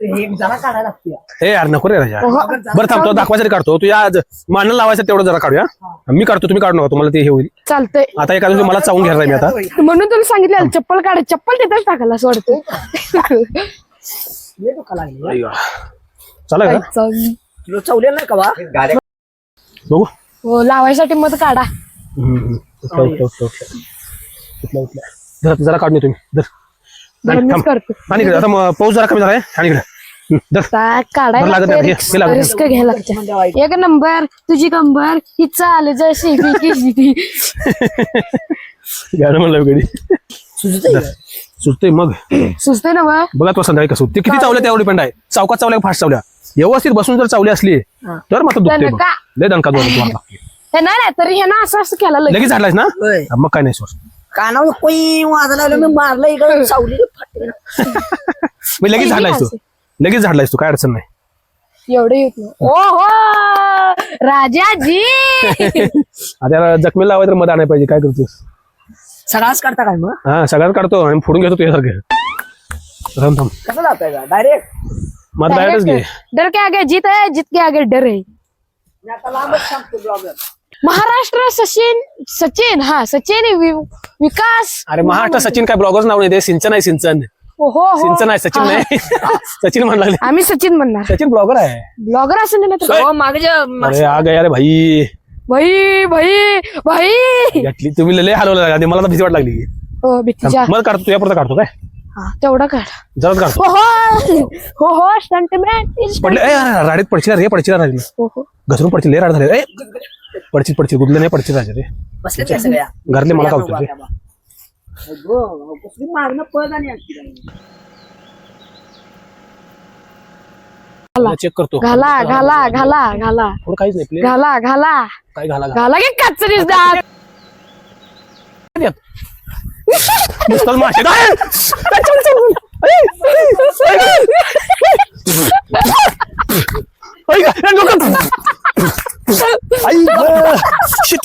एक जरा काढायला लागते ए यार नको रे राजा ओहो. बरं थांबतो दाखवायसाठी काढतो तू या मांडण लावायचं तेवढं जरा काढूया मी काढतो तुम्ही काढू नका तुम्हाला ते हे होईल चालतंय आता एका दिवशी मला चावून घ्यायला मी आता म्हणून तुम्ही सांगितलं चप्पल काढ चप्पल तिथेच टाकायला असं वाटतं लय दुखा लागले चला का तुला चावले नाही का बा गाड्या बघू हो लावायसाठी मध काढा उठला उठला उठला उठला उठला जरा जरा काढून तुम्ही धर बरं, मीच करतो आणि इकडे आता पाऊस जरा कमी झालाय आणि इकडे धर बरं, लागत नाही, हे लागत नाही. रिस्क घ्यायला लागते एक नंबर तुझी कंबर ही चाल जशी ती गाणं म्हणलं गडी सुचतंय सुटतंय मग सुचते ना मग बघा तो संध्याकाळी कसं ते किती चावल्या त्यावर डिपेंड आहे चौकात चावल्या फास्ट चावल्या व्यवस्थित बसून जर चावली असली तर मात्र दुखते मग. दणका. लय दणका तुम्हाला हे नाही तरी हे ना असं असं केलं लगेच. लगेच झाडलायस ना होय. मग काय नाही सोड कानावर कोई वाजला लागलं मी मारलं इकडे चावली फाटली. मी लगेच झाडलायस तू लगेच झाडलायस तू काय अडचण नाही एवढे येत नाही ओ हो राजाजी आता जखमेला लावायचं तर मध आणायला पाहिजे काय करतोस सगळाच काढता काय मग हा सगळ्यात काढतो आणि फोडून घेतो तुझ्यासारखं थांब थांब कसं जाताय का डायरेक्ट मग बाहेरच घे डर के आगे जीत है जीत के आगे डर है मी आता लांबच सांगतो ब्लॉगर महाराष्ट्र सचिन हा सचिन विकास अरे महाराष्ट्र सचिन काय ब्लॉगर्स नाव नाही ते सिंचन आहे सिंचन हो हो सिंचन आहे सचिन नाही सचिन म्हणला आम्ही सचिन म्हणणार सचिन ब्लॉगर आहे ब्लॉगर असं नाही तर हो मागे अरे आ गया रे भाई भाई भाई भाई घातली तुम्ही लय हलवलं लागली मला तर भीती वाट लागली हो भीतीच्या मग काढतो तुझ्या पुरता काढतो काय हा तेवढा काढ जराच काढतो हो हो स्टंटमॅन पडले ए अरे, राडीत पडशील रे पडशील राहिली हो हो घसरून पडशील लय राड झाले ए पडशील गुदले नाही पडशील राजा रे बसले त्या सगळ्या घरले मला कावतो रे कसली मागणं पळत आणि चेक करतो घाला घाला घाला घाला थोडं काहीच नाही प्ले घाला घाला काय घाला घाला की कचरीस दात नुसतं माशे काय? काय चल, चल. ऐ ग, ए, डोकं. आई ग, shit.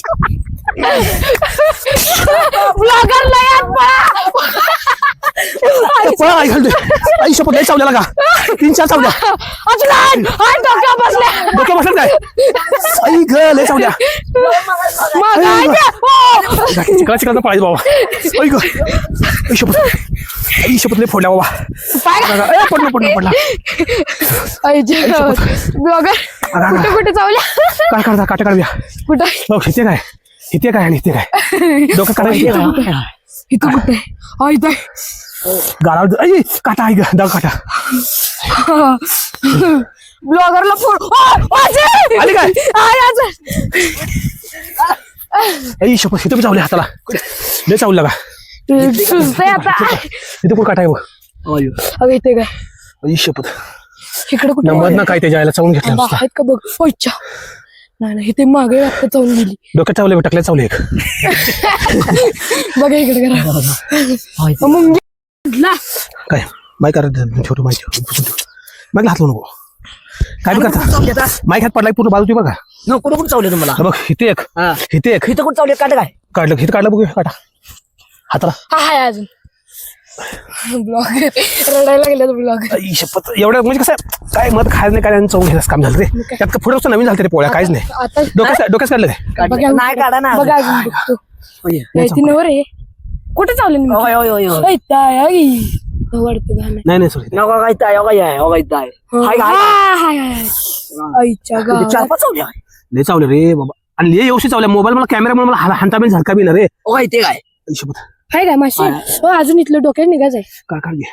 ब्लॉगर लयात पळा, आई घालते. आई शपथ लय चावल्याला का 3-4 चावल्या डोक्या बसल्या डोकं बसलं काय आई ग लय चावल्या मग काय ते? हो. चिकला पळायचं बाबा आई ग आई शपथ लय फोडल्या बाबा ए, पडला ब्लॉगर कुठे कुठे चावल्या काय काढता काटा काढूया कुठे हो इथे काय आणि इथे काय डोकं काढायचं इथं कुठे इथं गाळा आई काटा आई ग दाग काटा ब्लॉगरला फोन आली काय आई शपथ इथे चावल्या हाताला लय चावलं का सुचतंय आता इथे कोण काटा आहे बघ अगं इथे काय आई शपथ इकडे कुठे नंबर ना काय त्याच्या आईला चावून घेतलं नुसतं. आहेत का बघ इच्छा नाही इथे मागे आता चावून गेली डोक्यात चावले टाकले चावले एक बघा इकडे करा मुंगी ला काय माईक ठेवतो माहिती माईक हात नको काय बी करता माईक हात पडलाय पूर्ण बाजू बघा नको कुठं चावले तुम्हाला बघ इथे एक हा इथे एक इथं कुठं चावले काट काय काढलं इथं काढलं बघूया काटा हाताला हा हाय अजून ब्लॉग रडायला लागले ब्लॉग आई शपथ एवढं म्हणजे कसं काय मत खायला नाही काय चव घ्यायचं काम झालं रे त्यात पुढे नवीन झालं रे पोळ्या काहीच नाही आता डोक्यात काढलं काय बघा नाही काढा ना बघा अजून बघतो ती नवर आहे कुठे चावले होय होय होय होय वाढते नाही सॉरी नको काय ताय हो काय हो काय ताय हाय हाय आईच्या गावात 4-5 चावले लय चावलं रे बाबा आणि लय येऊशी चावल्या मोबाईल मला कॅमेरामुळे मला हांता बिन झटका बी ना रे हो काय ते काय आई शपथ हाय काय माशी अजून इथलं डोक्यात निघायचंय काय काढली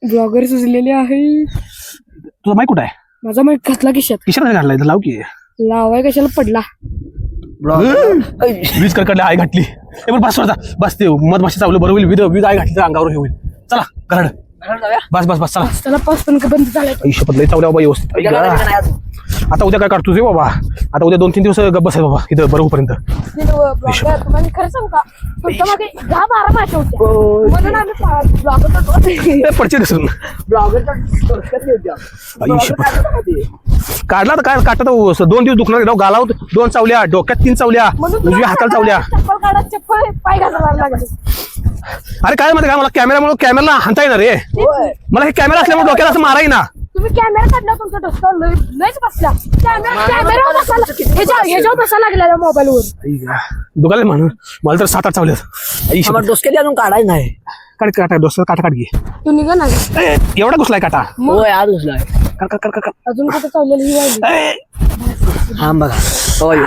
ब्लॉगर सुचलेले आहे तुझा माईक कुठं आहे माझा माहित घातला खिशात किशाला घातलाय तर लाव की लावाय कशाला पडला वीज कडकडल्या आई घातली बरं बस स्वतः बस ते मध माशी चावलं बरं होईल वीज आई घातली तर अंगावर हे होईल चला घरड बस चला त्याला पाच पण बंद झालाय आई शपथ लय चावल्या बाबा व्यवस्थित आई गं. आता उद्या काय काढतोस रे बाबा आता उद्या 2-3 दिवस गप्प बस आहे बाबा इथं बरं होईपर्यंत ब्लॉगर तुम्हाला खरं सांगू का तुमच्या मागे 10-12 माश्या होत्या म्हणून आम्ही ब्लॉगर पडचे दिसून ब्लॉगर आई शपथ काढला तर काय काढता 2 दिवस दुखणार गालाव 2 चावल्या डोक्यात 3 चावल्या उजव्या हाताला चावल्या चप्पल काढा चप्पल पाय घालायला लागले अरे काय माहिती काय मला कॅमेराला हाणता येणार रे मला हे कॅमेरा असल्यामुळे डोक्याला असं मारा ना तुम्ही कॅमेरा काढला तुमचा डोक्यावर लयच बसला कॅमेरा ह्याच्यावर बसा लागला मोबाईलवर दुखायला म्हणून मला तर 7-8 चावले आई शपथ डोसके अजून काढाय नाही काढ काटा डोसर काटा काढ घे तू निघा ना एवढा घुसलाय काटा होय आज घुसलाय काढ अजून कुठं चावलेली ही वाहिली हा बघा होय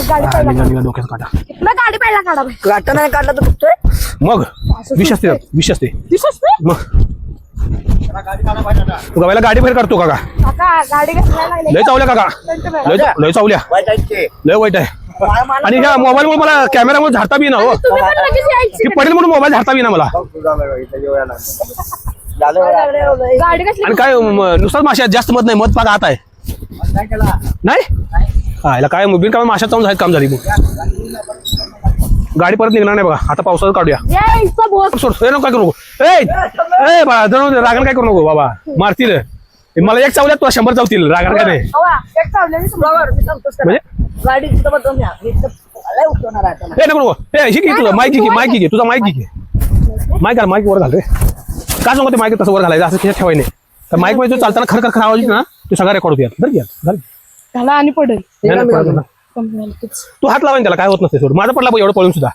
गाडी पहिला डोक्यात काटा गाडी पहिला काढा बाई. काटा नाही काढला तर दुखतोय मग विष असते मग तू गावाला गाडी बाहेर काढतो काका काका गाडी घालायला लागले लय चावल्या काका लय चावल्या लय वाईट आहे आणि ह्या मोबाईल मुळे मला कॅमेरामुळे झाडता बी ना हो तुम्ही पण लगेच यायची. ती पडेल म्हणून मोबाईल झाडता बी ना मला गाडी कसली आणि काय नुसताच माशा जास्त मत नाही मत पागा हात आहे नाही हा याला काय बिन काय माशा चावून काम झाली मग गाडी परत निघणार नाही बघा आता पावसाचं काढूया यायचा बोस सोड काय करू नको ए बाळा रागाला काय करू नको बाबा मारतील मला एक चावल्यात तुला 100 चावतील रागाला काय नाही हवा एक चावलेली ब्लॉगर मी सांगतोस त्याला. म्हणजे गाडी तिथं बदलून या मी इथं लय उठवणार आहे आता. ए नको हे घे तुझं माईक घे तुझा माईक घे माईक वर घाल रे का सांगू ते माईक तसं वर घालायचं असं खिशात ठेवाय नाही तर माईक मध्ये चालताना खरखर आवाज येतो ना तो सगळा रेकॉर्ड होतो घाल त्याला आणि पडेल तू हात लावाय त्याला काय होत नसते सोड माझा पडला एवढं पळून सुद्धा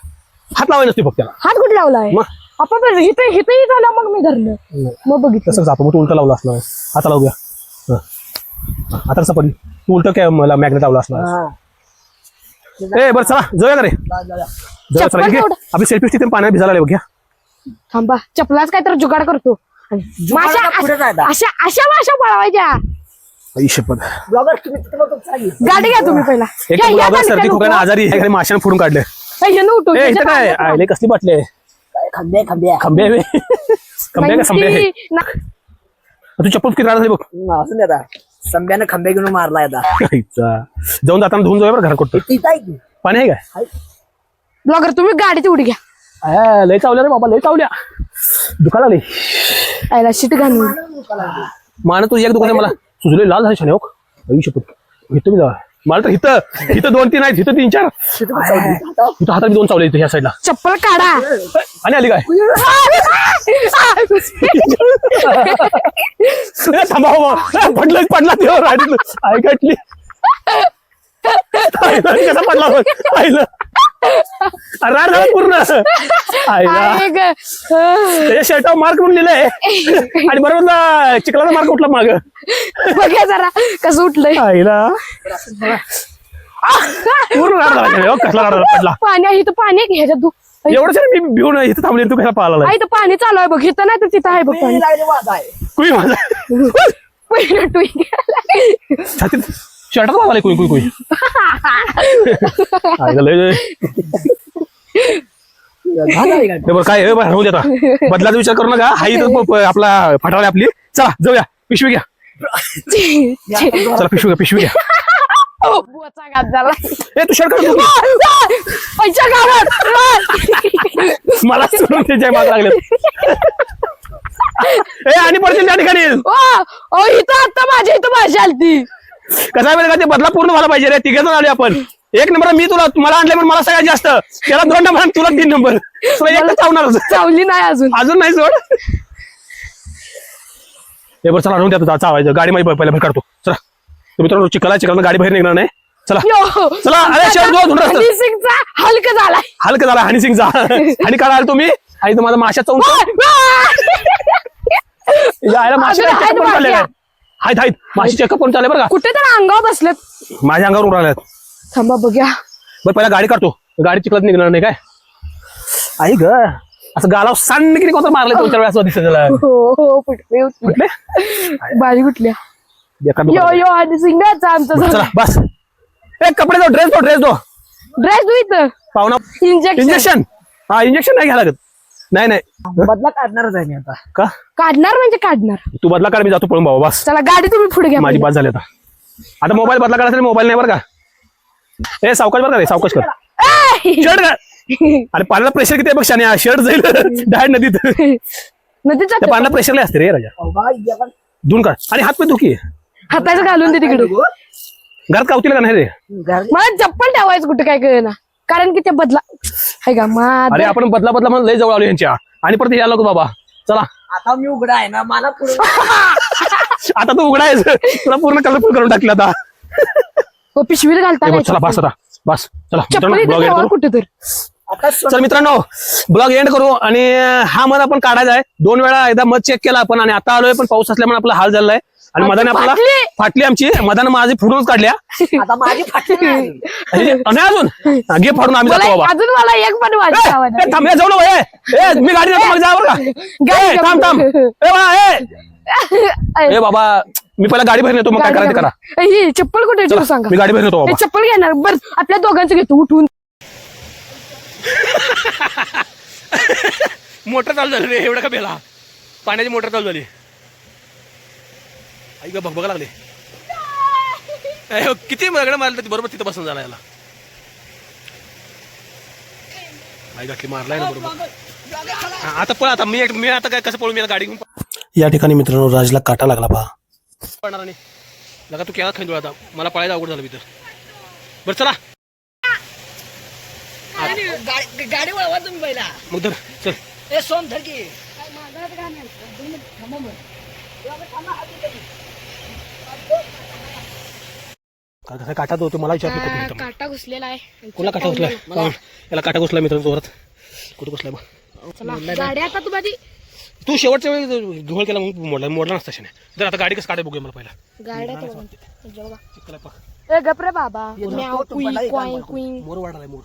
हात लावाय नसते फक्त त्याला हात कुठे लावलाय मग आपण हिथही झालं मग मी धरलं मग बघितलं तसंच आपण तू उलटा लावला असला हाता लावूया आता कसं पडली तू उलट काय मला मॅग्नेट लावला असला ए बरं चला जाऊया का रे जाऊया चला घे आपली सेल्फी स्टिक पाण्यात भिजायला लागले बघ घ्या थांबा चपलाच काय तर जुगाड करतो माशा पुढे जायला अशा माशा पळवायच्या आई शपथ ब्लॉगर तुम्ही तिथं बघून चालेल. गाडी घ्या तुम्ही पहिला एक ब्लॉगर सर्दी खोकल्यानं आजारी आहे माशाने फोडून काढले उठो ए इथं काय आले कसली बाटली आहे काय खंबे खंबे खंबे का संबे तू चप्पल किती राहत बघ असं नाही आता संब्यानं खंबे घेऊन मारला आता जाऊन जाताना धुवून जाऊया बरं घर कुठं तिथं आहे की पाणी आहे काय ब्लॉगर तुम्ही गाडीची उडी घ्या लय चावल्या रे बाबा लय चावल्या दुखायला लय आयला शीट घालून मान तू एक दुकान मला सुजले लाल झाले शाने आई शपथ इथं मी जा मला तर इथं 2-3 आहेत इथं 3-4 इथं हातात 2 चावले इथं ह्या साईडला चप्पल काढा आणि आली काय थांबा पडला ते ऐकली कसा पडला आईला राड झाला पूर्ण आईला त्याच्या शर्टावर मार्क म्हणून लिहिलंय आणि बरोबर चिखलाचा मार्क उठला माग बघा जरा कसं उठलंय आईला पूर्ण राड झाला कसला राड झाला पडला पाणी आहे इथं पाणी आहे ह्याच्यात तू एवढंच मी भिवून इथं थांबले तू कसा पाहिला इथं पाणी चालू आहे बघ इथं नाही तर तिथं आहे बघ पाणी लागले वाद आहे कुई माझा पहिलं टुई छातीत शर्टाचा वाज आलाय कुई आईला लय बरं काय राहू दे आता बदलाचा विचार करू नका हाई तर आपला फटावली आपली चला जाऊया पिशवी घ्या चला पिशवी घ्या बुवाचा घात झाला ए तू शर्ट काढ. पैसा गावात मला सोडून त्याच्या माग लागले ए आणि पडतील त्या ठिकाणी. इथं आता माझ्या इथं भाजी आलती कसं आहे माहिती का, ते बदला पूर्ण व्हायला पाहिजे रे. तिघे जण आले आपण. 1 नंबर मी तुला मला आणले पण मला सगळ्यात जास्त. त्याला 2 नंबर तुला 3 नंबर. तुला एक चावणार चावली नाही अजून नाही सोड. हे बरं चला आणून द्या चावायचं. गाडी माझी पहिल्या बाहेर काढतो. चला मित्रांनो चिखला गाडी बाहेर निघणार नाही. चला चला. अरे शर्ट हलक झालाय हलकं झाला हनी सिंगचा. आणि काय आला तुम्ही आणि तुम्हाला माशा चावून माशी चेकअप करून चालले बरं का. कुठे तर अंगावर बसलेत माझ्या अंगावर उडाल्यात. थांबा बघ्या बरं पहिला गाडी काढतो. गाडी चिखलात निघणार नाही काय. आई ग असं गालाव सांड किती कोणतं मारलं 2-4 वेळा दिसत त्याला. हो फुटले कुठले बाजी कुठल्या यो यो आणि सिंगाचा आमचा चला बस. ए कपडे दो ड्रेस दो ड्रेस धु इथं पाहुणा. इंजेक्शन हा इंजेक्शन नाही घ्यायला लागत. नाही बदला काढणारच आहे मी आता. का काढणार म्हणजे काढणार. तू बदला काढ मी जातो पळून बाबा बस. चला गाडी तुम्ही पुढे घ्या माझी बात झाली आता मोबाईल बदला काढायचा मोबाईल नाही बरं का. ए सावकाश बरं का रे सावकाश कर. शर्ट का अरे पाण्याला प्रेशर किती आहे बघ शाने. शर्ट जाईल डायरेक्ट नदीत. नदीचा त्या पाण्याला प्रेशर लय असते रे राजा. धुवून काढ आणि हात पे दुखी हाताचं घालून दे तिकडे. घरात कावतील का नाही रे. मला चप्पल ठेवायचं कुठे काय कळेना कारण की ते बदला आहे का अरे आपण बदला म्हणून लय जवळ आलो यांच्या आणि परत यायला नको बाबा. चला आता मी उघडा आहे ना मला पुढे आता तू उघडायचं. तुला पूर्ण कलरफुल करून टाकलं आता. पिशवीत घालता चला बस आता बस. चला चप्पल ब्लॉग एंड करू. कुठे तर चल मित्रांनो ब्लॉग एंड करू. आणि हा मध आपण काढायचा आहे. 2 वेळा एकदा मध चेक केला आपण आणि आता आलोय पण पाऊस असल्यामुळे आपला हाल झालाय. आणि मधाने आपल्याला फाटली आमची. मधाने माझी फुडूनच काढल्या. आता माझी फाटली नाही. नाही अजून घे फाडून आम्ही जातो बाबा. अजून मला एक पण वाजता थांब जाऊ नको. मी गाडी जातो मग जा बरं का. थांब ए बाबा मी पहिला गाडी भरून येतो मग काय करायचं करा. ही चप्पल कुठे ठेवू सांगा. मी गाडी भरून येतो बाबा. चप्पल घेणार बरं आपल्या दोघांचं घेतो उठून. मोटर चालू झाली रे. एवढं का बेला पाण्याची मोटर चालू झाली. आई ग बघ लागले किती मगड मारलं बरोबर तिथं बसून झाला याला. आई गाठी मारलाय ना बरोबर. आता पळ आता मी आता काय कसं पळू मी गाडी घेऊन. या ठिकाणी मित्रांनो राजला काटा लागला पहा. पडणार नाही लगा तू केला खंडू आता मला पळायला अवघड झालं तिथं. बरं चला गाडी वळवा तुम्ही पहिला. मग धर चल. ए सोन धर की कसा काटा तो मला विचारतो काटा घुसलेला आहे. कुठला काटा घुसलाय याला काटा घुसला मित्रांनो जोरात. कुठे घुसलाय बघ. चला गाडी आता तू माझी तू शेवटच्या वेळी धुळ केला म्हणून मोडला नसता शाने. जर आता गाडी कसं काढाय बघूया मला पहिला. गाड्या गपरे बाबा मोर वाढालाय मोर.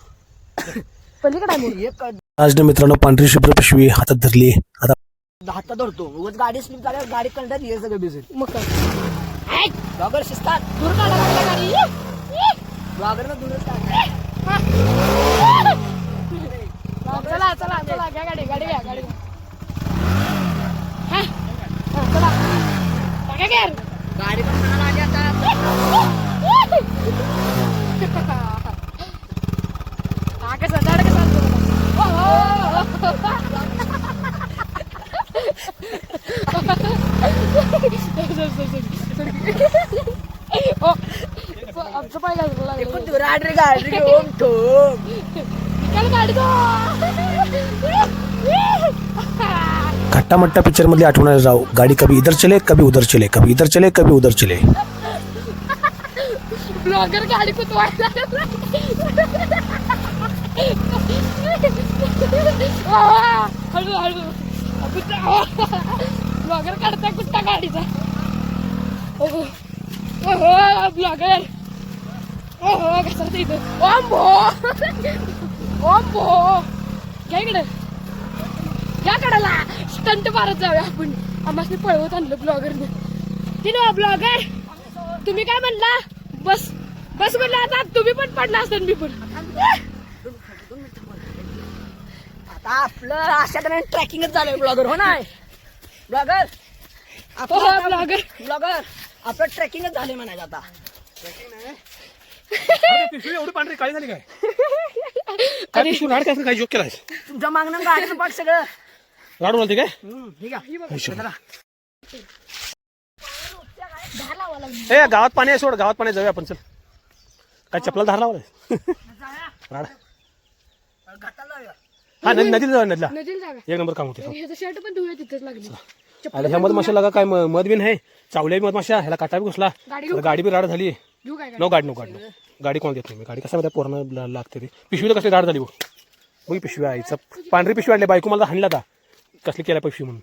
पलीकडे राजने मित्रांनो पांढरी शुभ्र पिशवी हातात धरली. आता हातात धरतो उगाच गाडी स्लिप झाल्यावर गाडी कंटाळत हे सगळं भिजेल. मग ब्लॉगर शिस्तात दूर काढा गाडी. ब्लॉगर दूरच काढ. चला चला चला घ्या गाडी घ्या गाडी चला टाका घ्या गाडी पण म्हणाला आली आता. आमचं पाय गाडी घेऊन ठोक गाडी खट्टा मट्टा पिक्चर मधली आठवण राव. गाडी कभी इधर चले कभी उधर चले कभी इधर चले कभी उधर चले. ब्लॉगर गाडी कुतवायला हळू हळू ब्लॉगर काढताय कुठला गाडीचा. ओहो ब्लॉगर ओहो कसं इथं ओम भो घ्या इकडे घ्या कडाला स्टंट मारत जाऊया आपण. आम्हाला पळवत आणलं ब्लॉगरने. तिने ब्लॉगर तुम्ही काय म्हणला बस बस म्हणलं आता तुम्ही पण पडला असता मी पण. आता आपलं अशा तऱ्हेने ट्रॅकिंगच झालंय ब्लॉगर. हो ना ब्लॉगर ब्लॉगर ब्लॉगर आपलं ट्रेकिंगच झाले म्हणायचं आता. पिशवी एवढी पांढरी काळी झाली काय काय पिशवी राड काय जोक केलाय तुमच्या मागणं गाडीचं पाक सगळं राडून आलते काय ठीक आहे ए गावात पाणी आहे सोड गावात पाणी जाऊया आपण चल काय चपला धार लावलाय राड हा नदीला जाऊया नदीला नदीला जागा एक नंबर काम होते ह्याचं शर्ट पण धुवे तिथेच लागली अरे ह्या मधमाशाला का काय मध बिन आहे चावल्या मधमाशा ह्याला काटा बी घुसला गाडी बी राड झाली घेऊ काय नो गाडी गाडी कोण देत नाही मी गाडी कशा मध्ये पूर्ण लागते ती पिशवीला कसली राड झाली बघ पिशवी आईचं पांढरी पिशवी आणली बायको मला हाणला होता कसली केला पिशवी म्हणून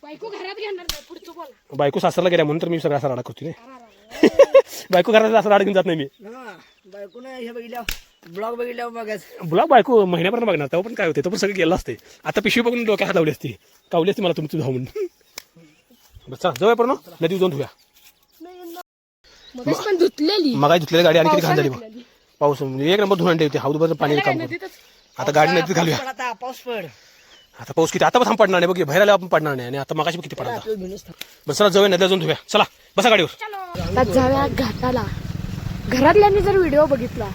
बायको घरात घेणार नाही पुढचं बोला बायको सासरला गेल्या म्हणून तर मी सगळा असा राडा करतो बायको घरात असं राड घेऊन जात नाही मी बायको नाही हे बघितल्या ब्लॉग बघितल्यावर बघायच ब्लॉग बायको महिन्यापर्यंत बघणार तेव्हा पण काय होते तो पण सगळं गेलं असते आता पिशवी बघून डोक्यात लावली असती कावली असती मला तुमची धाव म्हणून बरं चला जाऊया पण नदी जाऊन धुया मग पण धुतलेली मग धुतलेली गाडी आणि किती घाण झाली बघ पाऊस म्हणजे एक नंबर धुवून आणली होती हाऊसभर पाणी काम आता गाडी नदीत घालूया आता पाऊस पड आता पाऊस किती आता पण थांब पडणार नाही बघ बाहेर आल्यावर आपण पडणार नाही आणि आता मगाशी किती पडला बरं चला जाऊया नदीला जाऊन धुया चला बसा गाडीवर आता जाऊया घाटाला घरातल्यांनी जर व्हिडिओ बघितला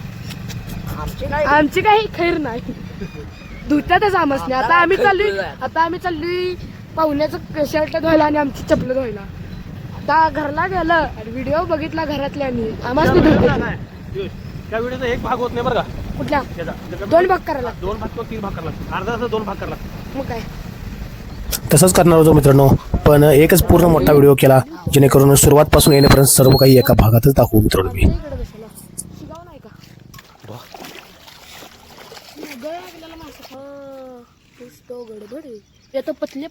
आमची काही खैर नाही धुत्यातच आमच नाही आता आम्ही चाललोय पाहुण्याचं शर्ट धुवायला आणि आमची चपल धुवायला आता घरला गेलं आणि व्हिडिओ बघितला घरातल्यांनी आम्हाला धुते त्या व्हिडिओचा एक भाग होत नाही बरं का कुठल्या त्याचा 2 भाग करायला 2 भाग किंवा 3 भाग करायला अर्धा तास 2 भाग करायला मग काय तसंच करणार होतो मित्रांनो पण एकच पूर्ण मोठा व्हिडिओ केला जेणेकरून सुरुवातपासून येण्यापर्यंत सर्व काही एका भागातच दाखवू मित्रांनो मी इकडे बसला शिगाव नाही का गळा लागलेला मासा तो गडबड येतो पतले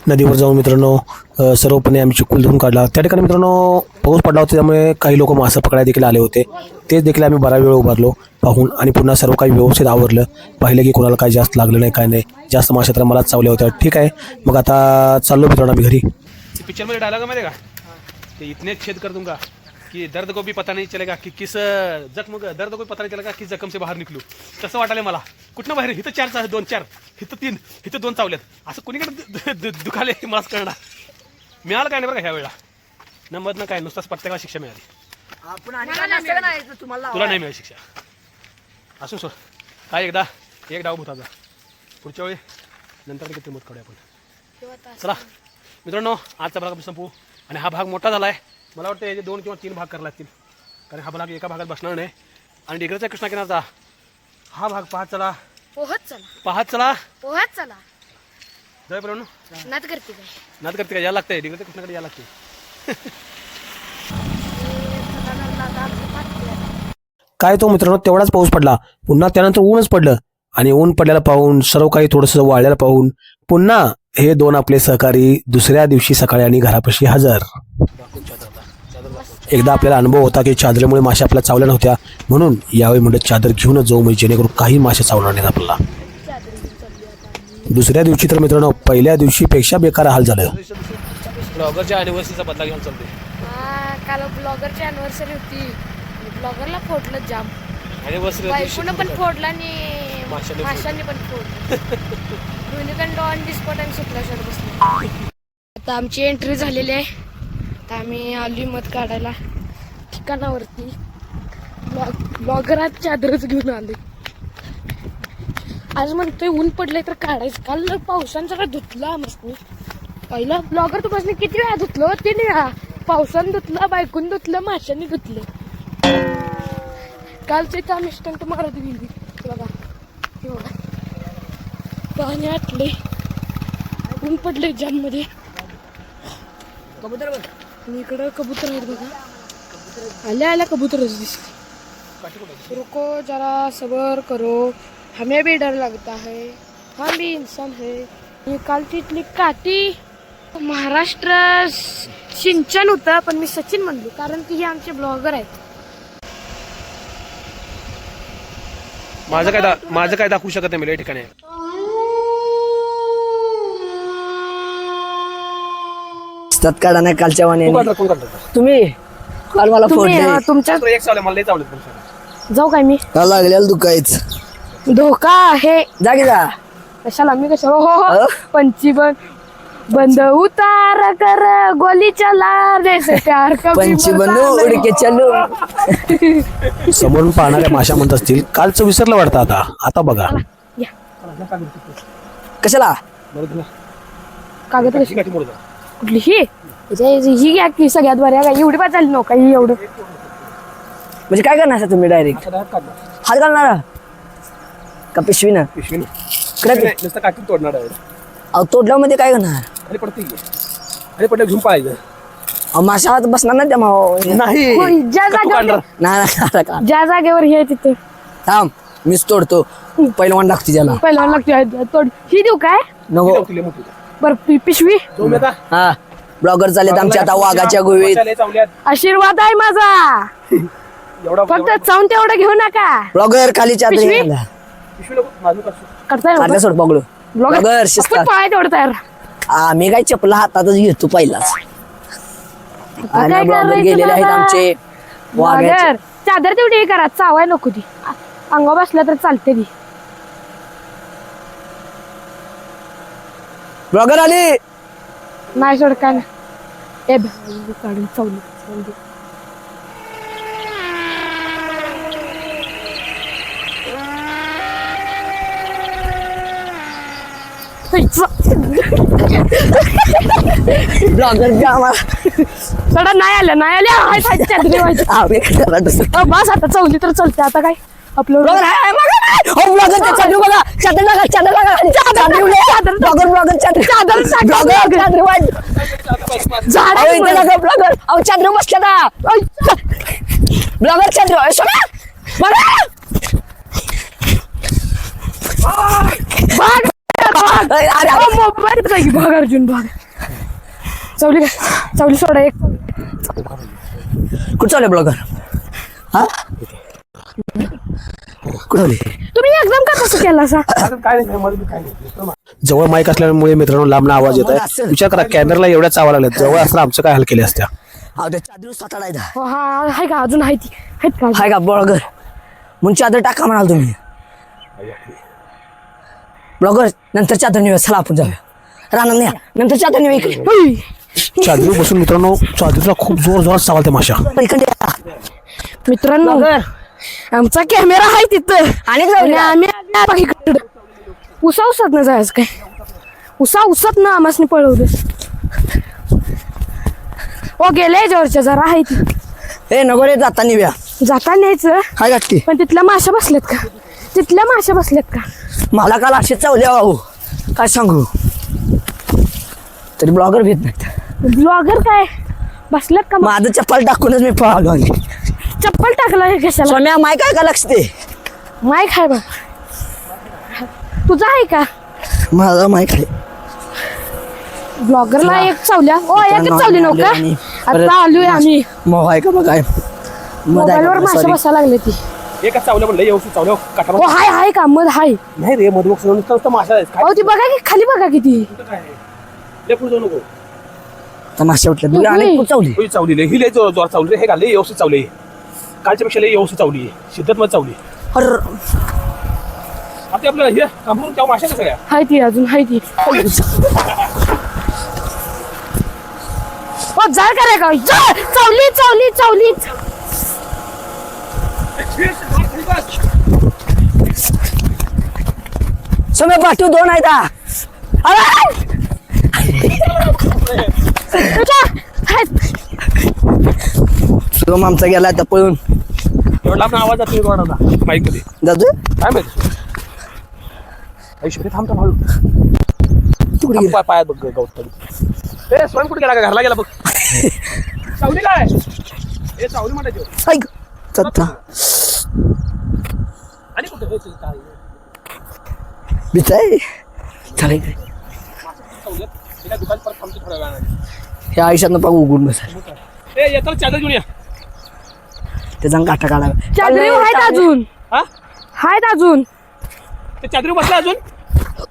नदीवर जाऊन मित्रांनो सर्वपणे आम्ही चिखल धुवून काढला त्या ठिकाणी मित्रांनो पाऊस पडला होता त्यामुळे काही लोक मासा पकडायला देखील आले होते तेच देखील आम्ही बरा वेळ उभारलो पाहून आणि पुन्हा सर्व काही व्यवस्थित आवरलं पाहिलं की कोणाला काही जास्त लागलं नाही काय नाही जास्त माशा तर मलाच चावल्या होत्या ठीक आहे मग आता चाललो मित्रांनो आम्ही घरी पिक्चरमध्ये डायलॉग माहिती का ते इतने छेद कर दूंगा कि दर्द को भी पता नहीं चलेगा कि किस जख्म दर्द को भी पता नहीं चलेगा किस जखम से बाहेर निकलू तसं वाटायला मला कुठनं बाहेर इथं 4 2 इथं 3 इथं 2 चावल्यात असं कुणीकडे दुखाले मास करणार मिळालं काय नाही बरं का ह्या वेळेला न मधनं काय नुसताच प्रत्येकाला शिक्षा मिळाली तुला नाही मिळाली शिक्षा असं सोड काय एक डाव भूताचा पुढच्या वेळी नंतर किती मत काढूया आपण चला मित्रांनो आजचा भाग आपण संपू आणि हा भाग मोठा झाला आहे मला वाटतं याचे 2 किंवा 3 भाग करायला लागतील कारण हा भाग एका भागात बसणार नाही आणि डिग्रजच्या कृष्णा किनारचा हा भाग पाहत चला जाऊपर्यंत नाद करते काय यायला लागतंय डिग्रजच्या कृष्णाकडे यायला लागते काय तो मित्रांनो तेवढाच पाऊस पडला पुन्हा त्यानंतर ऊनच पडलं आणि ऊन पडल्याला पाहून सर्व काही थोडंसं वाळल्याला पाहून पुन्हा हे 2 आपले सहकारी दुसऱ्या दिवशी सकाळी आणि घरापाशी हजर एकदा आपल्याला अनुभव होता की चादरीमुळे माशा आपल्याला चावल्या नव्हत्या म्हणून यावेळी म्हणत चादर घेऊनच जाऊ म्हणजे जेणेकरून काही माशा चावणार नाहीत आपल्याला दुसऱ्या दिवशी तर मित्रांनो पहिल्या दिवशीपेक्षा बेकार हाल झालं ब्लॉगरच्या अॅनिव्हर्सरीचा बदला घेऊन चालते काल ब्लॉगरची अॅनिव्हर्सरी होती ब्लॉगरला फोडलं जाम बायकोनं पण फोडला आणि माशांनी पण फोडलं दोन्हीकडं ऑन दी स्पॉट आणि सुटला शर्ट बसला आता आमची एंट्री झालेली आहे आता आम्ही आली मत काढायला ठिकाणावरती ब्लॉगर आज चादरच घेऊन आले आज म्हणतोय ऊन पडलंय तर काढायचं काल पावसानं सगळं धुतलं मस्त पहिला ब्लॉगर तू बसले किती वेळा धुतलं 3 वेळा पावसानं धुतलं बायकून धुतलं माशांनी धुतलं कालचे काम इन्स्टंट मारत गेली बघा हे बघा पाणी आटले ऊन पडले जाम मध्ये आणि इकडं कबूतर आहेत बघा आल्या कबूतरच दिसते रुको जरा सबर करो हमें भी डर लगता है हम भी इंसान है आणि कालची इथली काठी महाराष्ट्र सिंचन होतं पण मी सचिन म्हणलो कारण की हे आमचे ब्लॉगर आहेत माझं काय दाखवू शकत नाही मला या ठिकाणी काढा नाही कालच्या वाणी तुम्ही काल मला तुमच्या एक चावलं मला लई चावलं जाऊ काय मी लागलेला दुखायच धोका आहे जा की जा कशाला मी कशा हो पंची पण बंद उतार कर गोली चला जैसे प्यार कभी पंची मरता बंधू नहीं. उडके चलो. समोरून पाहणाऱ्या माशा म्हणत असतील कालचं विसरलं वाटतं आता बघा. कशाला कागद कशी कुठली ही घ्या की सगळ्यात बऱ्या काय एवढी पाच झाली नका ही एवढं म्हणजे काय करणार तुम्ही डायरेक्ट हात घालणार का पिशवी ना काठी तोडणार आहे. अहो तोडल्या मध्ये काय करणार खाली पडते घेऊन पाहायचं. अहो माशा हात बसणार ना त्या नाही होय, ज्या जागेवर नाही ज्या जागेवर हे तिथे थांब मीच तोडतो पहिलवान लागते त्याला पहिला लागते तोड ही देऊ काय नको बर पिशवी हा ब्लॉगर चालेत आमच्या आता वाघाच्या गोवीत आशीर्वाद आहे माझा फक्त चावून तेवढं घेऊ नका ब्लॉगर खाली चादरी पिशवी? घाला. करताय काढल्या सोड बघलो ब्लॉगर शिस्तात पाय तेवढं तयार आम्ही काय चपला हातातच घेतो पहिलाच आणि काय ब्लॉगर करायचं गेलेले आहेत दादा? आमचे वाघाचे ब्लॉगर चादर तेवढी हे करा चावाय नको ती अंगावर बसल्या तर चालते ती ब्लॉगर आली नाही सोड काय नाही ए काढून चावली ब्लॉगर सडा नाही आल्या हाय चादरी व्हायची बस आता चावली तर चालते आता काय आपलं चंद्र बसल्या ब्लॉगर चंद्र भाग अर्जुन भाग चावली चावली सोडा एक कुठं चालू ब्लॉगर हा कुठं तुम्ही एकदम का तसं केला सा जवळ माईक असल्यामुळे मित्रांनो लांबना आवाज येत आहे. विचार करा कॅमेराला एवढ्याच आवाज लागले जवळ असं आमचं काय हाल केले असत्या. चादर साताडायचा हो, हा आहे का अजून आहे ती आहेत का हाय का ब्लॉगर म्हणून चादर टाका म्हणाल तुम्ही ब्लॉगर नंतर चादर नेऊया चला आपण जाऊया रानात न्या नंतर चादर नेऊया इकडे होय. चादरी बसून मित्रांनो चादरीचा खूप जोर जोरात चावल ते माशा. इकडे या. मित्रांनो आमचा कॅमेरा आहे तिथं आणि आम्ही इकडं उसा उसात ना जायचं काय उसात ना आम्हाला पळवलं ओ गेले जोरच्या जरा आहे ती ए नको रे जाता नेऊया जाता न्यायचं हाय गाठी पण तिथल्या माशा बसल्यात का तिथल्या माशा बसल्यात का मला काल असे चावल्या भाऊ काय सांगू तरी ब्लॉगर भेट नाहीत ब्लॉगर काय बसल्यात का माझं चप्पल टाकूनच मी पळालो आणि चप्पल टाकला हे कशाला सोम्या माय काय का लक्ष दे माय खाय बा तुझा आहे का माझा माय काय ब्लॉगरला एक चावल्या ओ एकच चावली नव्हतं आणि का परत आता आलोय आम्ही मोह आहे का बघाय मोबाईलवर माशा बसायला लागले ती एकच चावलं म्हणलं व्यवस्थित चावलं काटा ओ हाय का मध हाय नाही रे मधुमक्ष नुसतं माशा आहे. काय अहो ती बघा की खाली बघा किती लय पुढे जाऊ नको. तमाशा उठल्या तुला आणि खूप चावली होय चावली ही लय जोर चावली रे. हे का लय व्यवस्थित चावली कालच्या पेक्षा लय व्यवस्थित चावली शिद्दत मध्ये चावली. अरे आता आपलं हे कांबरून त्या माशा सगळ्या हाय ती अजून हाय ती ओ जाळ कराय का चावली सोम्या पाठवू दोन आहेत हा. सोम आमचा गेला आता पळून एवढा आपला आवाज जातो वाढवला माईक मध्ये जातो काय माहिती ऐश्वर्या थांबता हळू तू कुठे गेला? पायात बघ गौतम ए स्वयं कुठे गेला का घरला गेला बघ चावली काय ए चावली म्हणायची ऐक चत्ता आणि कुठे हे काय बिचाय चला इकडे चावलं तिला दुकान परत थांबतो थोड्या वेळाने ह्या आयुष्यात पाक उघडून बसा ए येताना चादर घेऊन या त्याचा काटा काढावा चादरी आहेत अजून हा आहेत अजून ते चादरी बसला अजून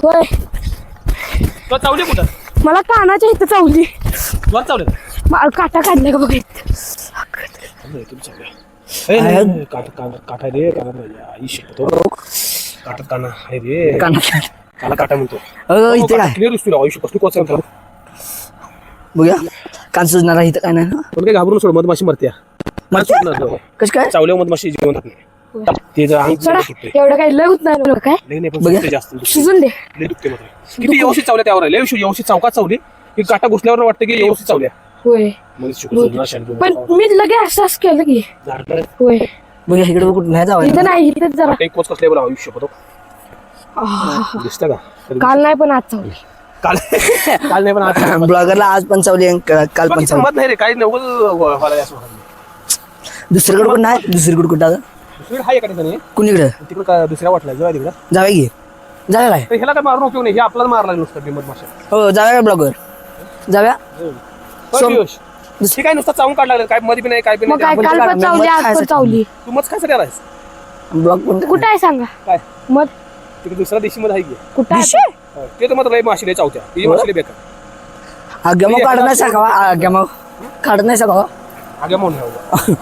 होय तुला चावली कुठं मला कानाच्या इथं चावली तुला चावलं काटा काढलाय का बघा काटा रे आई शिकतो काटा काना आहे रे कानात काला काटा म्हणतो इथे काय क्लिअर दिसतो आई शिकतो कोण बघूया कान सुजणारा इथं काय नाही ना पण काय घाबरून सोड मधमाशी मरते कस काय चावल्यावर मधमाशी जीवन ते जर अंग सोडा दुखते. एवढं काही लय होत नाही काय लय नाही पण बघा. दुखते जास्त दुखते. शिजून दे लय दुखते मात्र. किती व्यवस्थित चावल्या त्यावर आहे. लय व्यवस्थित चौकात चावली की काटा घुसल्यावर वाटतं की व्यवस्थित चावल्या होय म्हणजे शुक्र शांत पण मी लगे असंच केलं की होय बघूया इकडे कुठं नाही जावं इथं नाही इथेच जरा एक पोच कसले बोला आयुष्य पतो दिसतं का काल नाही पण आज चावली काल काल नाही पण आता ब्लॉगरला आज पण चावली आणि काल पण चावली मत नाही रे काही नव्वद असं दुसरीकडे कुठं नाही दुसरीकडे कुठं आता दुसरीकडे हाय एका ठिकाणी कुणीकडे तिकडे काय दुसऱ्या वाटला जेव्हा तिकडं जाऊया की जाऊया काय तर ह्याला काय मारून उपयोग नाही हे आपल्याला मारला नुसतं ते मधमाशा हो जाऊया का ब्लॉगर जाऊया ते काय नुसतं चावून काढला काय मध्ये बी नाही काय बी मग काय नाही काल पण चावली आज पण चावली तू मग काय सगळ्या राहायस ब्लॉग पण कुठं आहे सांगा काय मग तिकडे दुसऱ्या दिवशी मध्ये आहे की कुठं आहे? हो, ते तर मात्र लय माशी लय चावत्या ती माशी लय बेकार आग्या मग काढत नाही सकावा आग्या मग काढत नाही सकावा आग्या म्हणून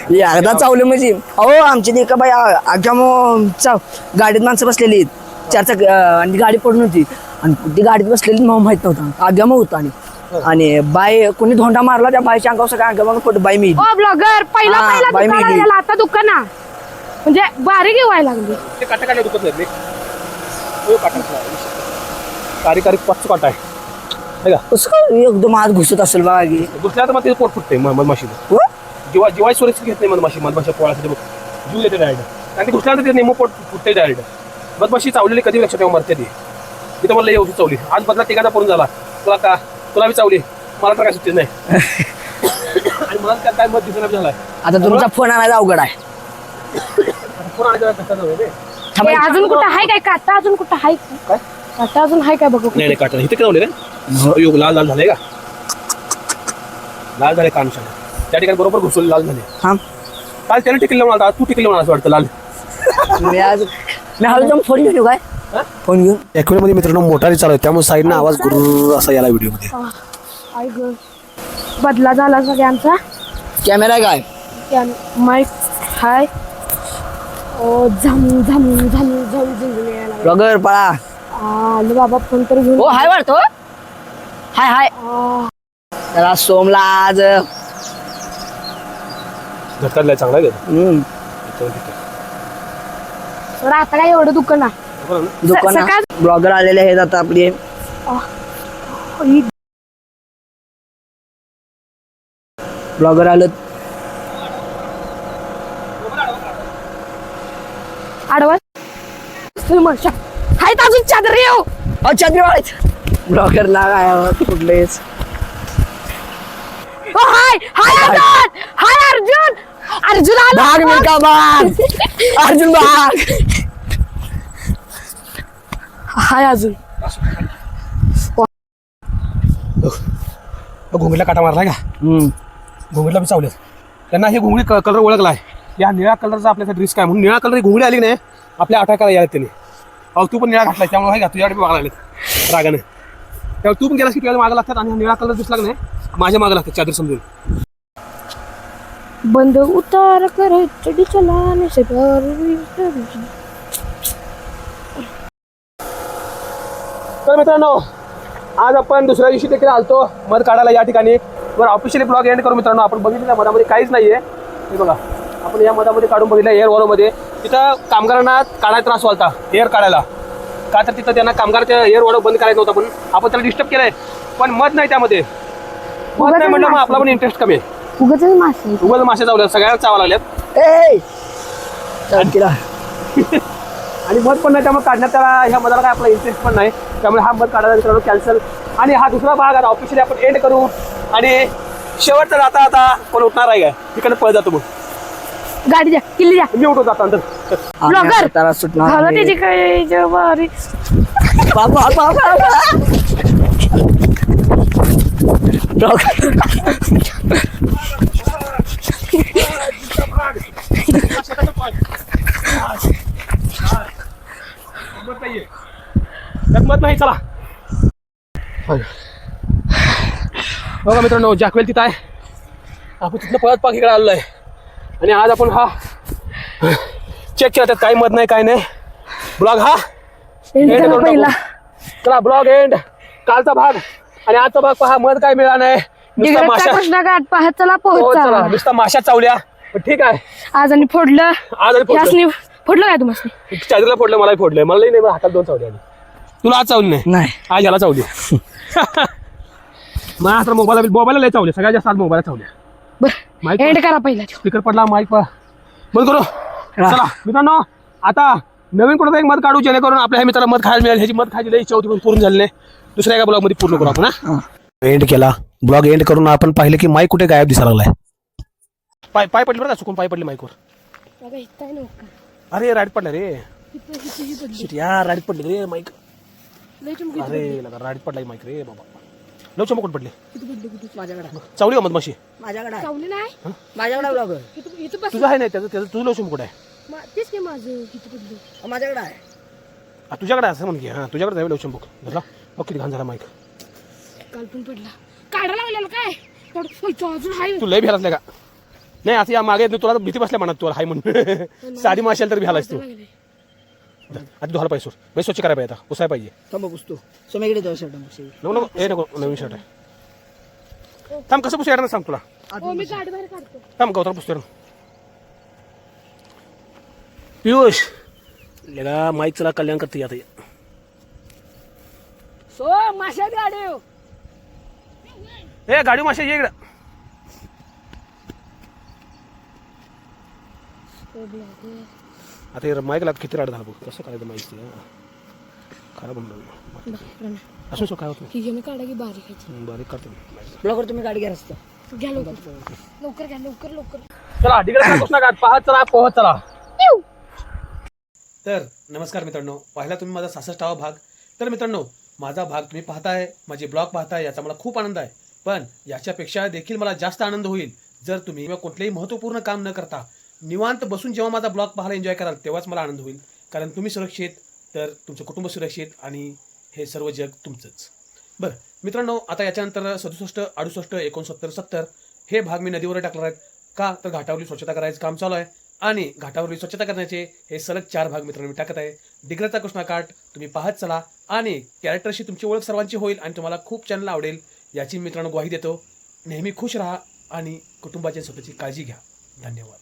एकदा चावले म्हणजे अहो आमची ते का बाई आग्या मग चाव गाडीत माणसं बसलेली आहेत चार चाक आणि गाडी पडून होती आणि ती गाडीत बसलेली मग माहित नव्हतं आग्या मग होता आणि बाई कोणी धोंडा मारला त्या बाईच्या अंगावर सगळ्या आग्या मग फोटो बाई मी ओ ब्लॉगर पहिला हा, पहिला बाई दुकान मेली. आलेला, आता दुकान म्हणजे बारीक व्हायला लागली ते काटा काढल्या दुखत नाही रे काटा कारी कारी पाच काटा आहे का कसं काय एकदम आत घुसत असेल बघा की दुसऱ्या तर मग ते पोट फुटते मधमाशीला हो? जेव्हा सुरक्षित घेत नाही मधमाशा पोळासाठी बघ जीव येते डायरेक्ट आणि ते घुसल्यानंतर ते नेमकं पोट फुटते डायरेक्ट मधमाशी चावलेली कधी लक्षात येऊ मरते ती तिथं मला एवढी चावली आज बदला तिघाचा पडून झाला तुला बी चावली मला तर काय सुट्टीच नाही आणि मला त्यात काय मत दिसून झालाय आता तुमचा फोन आणायचा अवघड आहे पुन्हा आणि कसा जाऊ रे हे अजून कुठं आहे काय काटा अजून कुठं आहे काय? काटा अजून आहे काय बघू नाही काटा इथे काय रे योग लाल लाल झाले का लाल झाले कान त्या ठिकाणी बरोबर घुसवले लाल झाले हा काल त्याला टिकल लावून आला तू टिकल लावून असं वाटतं लाल मी आज मी हळू जाऊन फोन घेऊ काय फोन घेऊन ॲक्च्युअली मध्ये मित्रांनो मोटारी चालू आहे त्यामुळे साईडनं आवाज गुरु असा याला व्हिडिओमध्ये आई ग बदला झाला सगळ्यांचा कॅमेरा आहे काय माईक हाय ओ झम झम झम झम झम यायला लागला. ब्लॉगर पळा आलो बाबा फोन तर घेऊन हो हाय वाटतो हाय हाय त्याला सोमला आज झटकायला चांगला आहे तर आता काय एवढं दुकान आहे दुकान सकाळ- ब्लॉगर आलेले आहेत आता आपले ब्लॉगर आलं आडवा मशा हाय अजून चादर येऊ ब्लॉगरला काय कुठलेच हाय हाय अर्जुन हाय अर्जुन अर्जुन आला भाग मिल्का भाग अर्जुन भाग हाय अजून घोंगडीला काटा मारलाय का घोंगडीला बी चावले त्यांना हे घोंगडी कलर ओळखला आहे या निळ्या कलरचा आपल्यासाठी रिस्क आहे म्हणून निळ्या कलर घोंगडी आली नाही आपल्या अटॅकाला यायला त्यांनी अहो तू पण निळा घातलाय त्यामुळे आहे का तुझ्याकडे बी बघायला लागले रागाने त्यामुळे तू पण गेलास की तुझ्या मागं लागतात आणि निळा कलर दिसला नाही माझ्या मागं लागतात चादर समजून बंद उतार कर चढी चलाने से तर मित्रांनो आज आपण दुसऱ्या दिवशी देखील आलतो मध काढायला या ठिकाणी बरं ऑफिशियली ब्लॉग एंड करू मित्रांनो आपण बघितलं मधामध्ये काहीच नाहीये हे बघा आपण या मधामध्ये काढून बघितलं एअर वॉरमध्ये तिथं कामगारांना काढायला त्रास व्हायचा एअर काढायला का तर तिथं त्यांना कामगारच्या एअर वॉर बंद करायचं होतं पण आपण त्याला डिस्टर्ब केलंय पण मध नाही त्यामध्ये मध नाही म्हटलं मग आपला पण इंटरेस्ट कमी आहे उगाच मासे उगाच मासे चावल्या सगळ्यांना चावा लागल्यात ए केला आणि मध पण नाही त्यामुळे काढण्यात त्याला ह्या मधाला काय आपला इंटरेस्ट पण नाही त्यामुळे हा मध काढायला मित्रांनो कॅन्सल आणि हा दुसरा भाग आता ऑफिशियली आपण एंड करू आणि शेवटचा जाता आता कोण उठणार आहे काय तिकडे पळ जातो मग गाडी द्या किल्ली द्या मी उठवतो आता नंतर ब्लॉगर त्याला सुटणार झालं त्याची काय जवारी बाबा बाबा ब्लॉगर मत नाही चला बघा मित्रांनो जॅकवेल तिथं आहे आपण तिथनं पळत पाक इकडे आलेलो आहे आणि आज आपण हा चेक केला त्यात काही मत नाही काय नाही ब्लॉग हा एंड करून पहिला टाकू. चला ब्लॉग एंड कालचा भाग आणि आजचा भाग पहा मध काय मिळाला नाही, नुसता डिग्रजचा माशा. कृष्णाघाट पाहत चला हो, पोहोच चला नुसता माशा चावल्या. पण ठीक आहे, आज आणि फोडलं आज आणि फोडलं. यासनी फोडलं काय तुम्हाला चादरीला फोडलं, मलाही फोडलंय. मला नाही हातात 2 चावले आली. तुला आज चावली नाही? नाही आज याला चावली. मग आता मोबाईलला लय चावले, सगळ्यात जास्त आज मोबाईलला चावल्या. बरं माईक एंड करा पहिला स्पीकर पडला, माईक बंद करू. चला मित्रांनो, आता नवीन कुठं एक मध काढू जेणेकरून आपल्या ह्या मित्राला मध खायला मिळेल. ह्याची मध खायची लई इच्छा होती पण पूर्ण झाली नाही. दुसऱ्या एका ब्लॉग मध्ये पूर्ण करू आपण. एंड केला ब्लॉग एंड करून आपण पाहिलं की माईक कुठे गायब दिसायला लागलाय. पाय पडले बरं का, चुकून पाय पडले माईकवर. बघा इथं आहे नव्हतं. अरे राईट पडला रे. ही पडली Shit, यार राईट पडले रे माईक. लय चमकी अरे लगा राईट पडला माईक रे बाबा. लव चमकून पडले. माझ्याकडे चावली का मध माशी? माझ्याकडे चावली नाही माझ्याकडे ब्लॉगर इथं बस तुझं आहे नाही त्याचं तुझं लव चमकून आहे. तेच की माझं इथं पडलं माझ्याकडे आहे. तुझ्याकडे असं म्हण की हा तुझ्याकडे जावे लव चमक धरला. बघ किती घाण झाला माईक. काल पण पडला काढा लागलेलं काय अजून हाय तू लय भिलासले का? नाही असं या मागे तुला भीती बसल्या म्हणत तुला हाय म्हणून. साडी माशाल तर भिलास तू. आता धुवायला पाहिजे मी स्वच्छ करायला पाहिजे आता पुसायला पाहिजे. थांब पुसतो सोमेकडे जाऊ शर्ट नको नको हे नको नवीन शर्ट आहे. थांब कसं पुसूया ना सांग तुला. हो मी गाडी बाहेर काढतो थांब गौतम पुसतो. पियुष लेगा माईक चला कल्याण करते आता. सो माशा गाडी हो ए गाडी माशा ये इकडं. आता माईकला किती राड झाला बघ कसं करायचं माहिती खराब म्हणलं असं सो काय होत नाही. ही मी काढा की बारीक आहे बारीक करतो. ब्लॉगर तुम्ही गाडी घ्या रस्ता घ्या लवकर लवकर घ्या लवकर लवकर चला डिग्रजचा कृष्णाघाट पाहत चला पोहत चला. तर नमस्कार मित्रांनो, पाहिला तुम्ही माझा 66वा भाग. तर मित्रांनो माझा भाग तुम्ही पाहताय, माझे ब्लॉग पाहताय, याचा मला खूप आनंद आहे. पण याच्यापेक्षा देखील मला जास्त आनंद होईल जर तुम्ही कुठलेही महत्त्वपूर्ण काम न करता निवांत बसून जेव्हा माझा ब्लॉग पाहायला एन्जॉय कराल तेव्हाच मला आनंद होईल. कारण तुम्ही सुरक्षित तर तुमचं कुटुंब सुरक्षित आणि हे सर्व जग तुमचंच. बरं मित्रांनो, आता याच्यानंतर 67, 68, 69, 70 हे भाग मी नदीवर टाकणार आहेत. का तर घाटावरली स्वच्छता करायचं काम चालू आहे आणि घाटावरली स्वच्छता करण्याचे हे सलग 4 भाग मित्रांनो मी टाकत आहे. डिग्रजचा कृष्णाघाट तुम्ही पाहत चला आणि कॅरेक्टरशी तुमची ओळख सर्वांची होईल आणि तुम्हाला खूप चॅनल आवडेल याची मित्रांनो ग्वाही देतो. नेहमी खुश राहा आणि कुटुंबाची स्वतःची काळजी घ्या. धन्यवाद.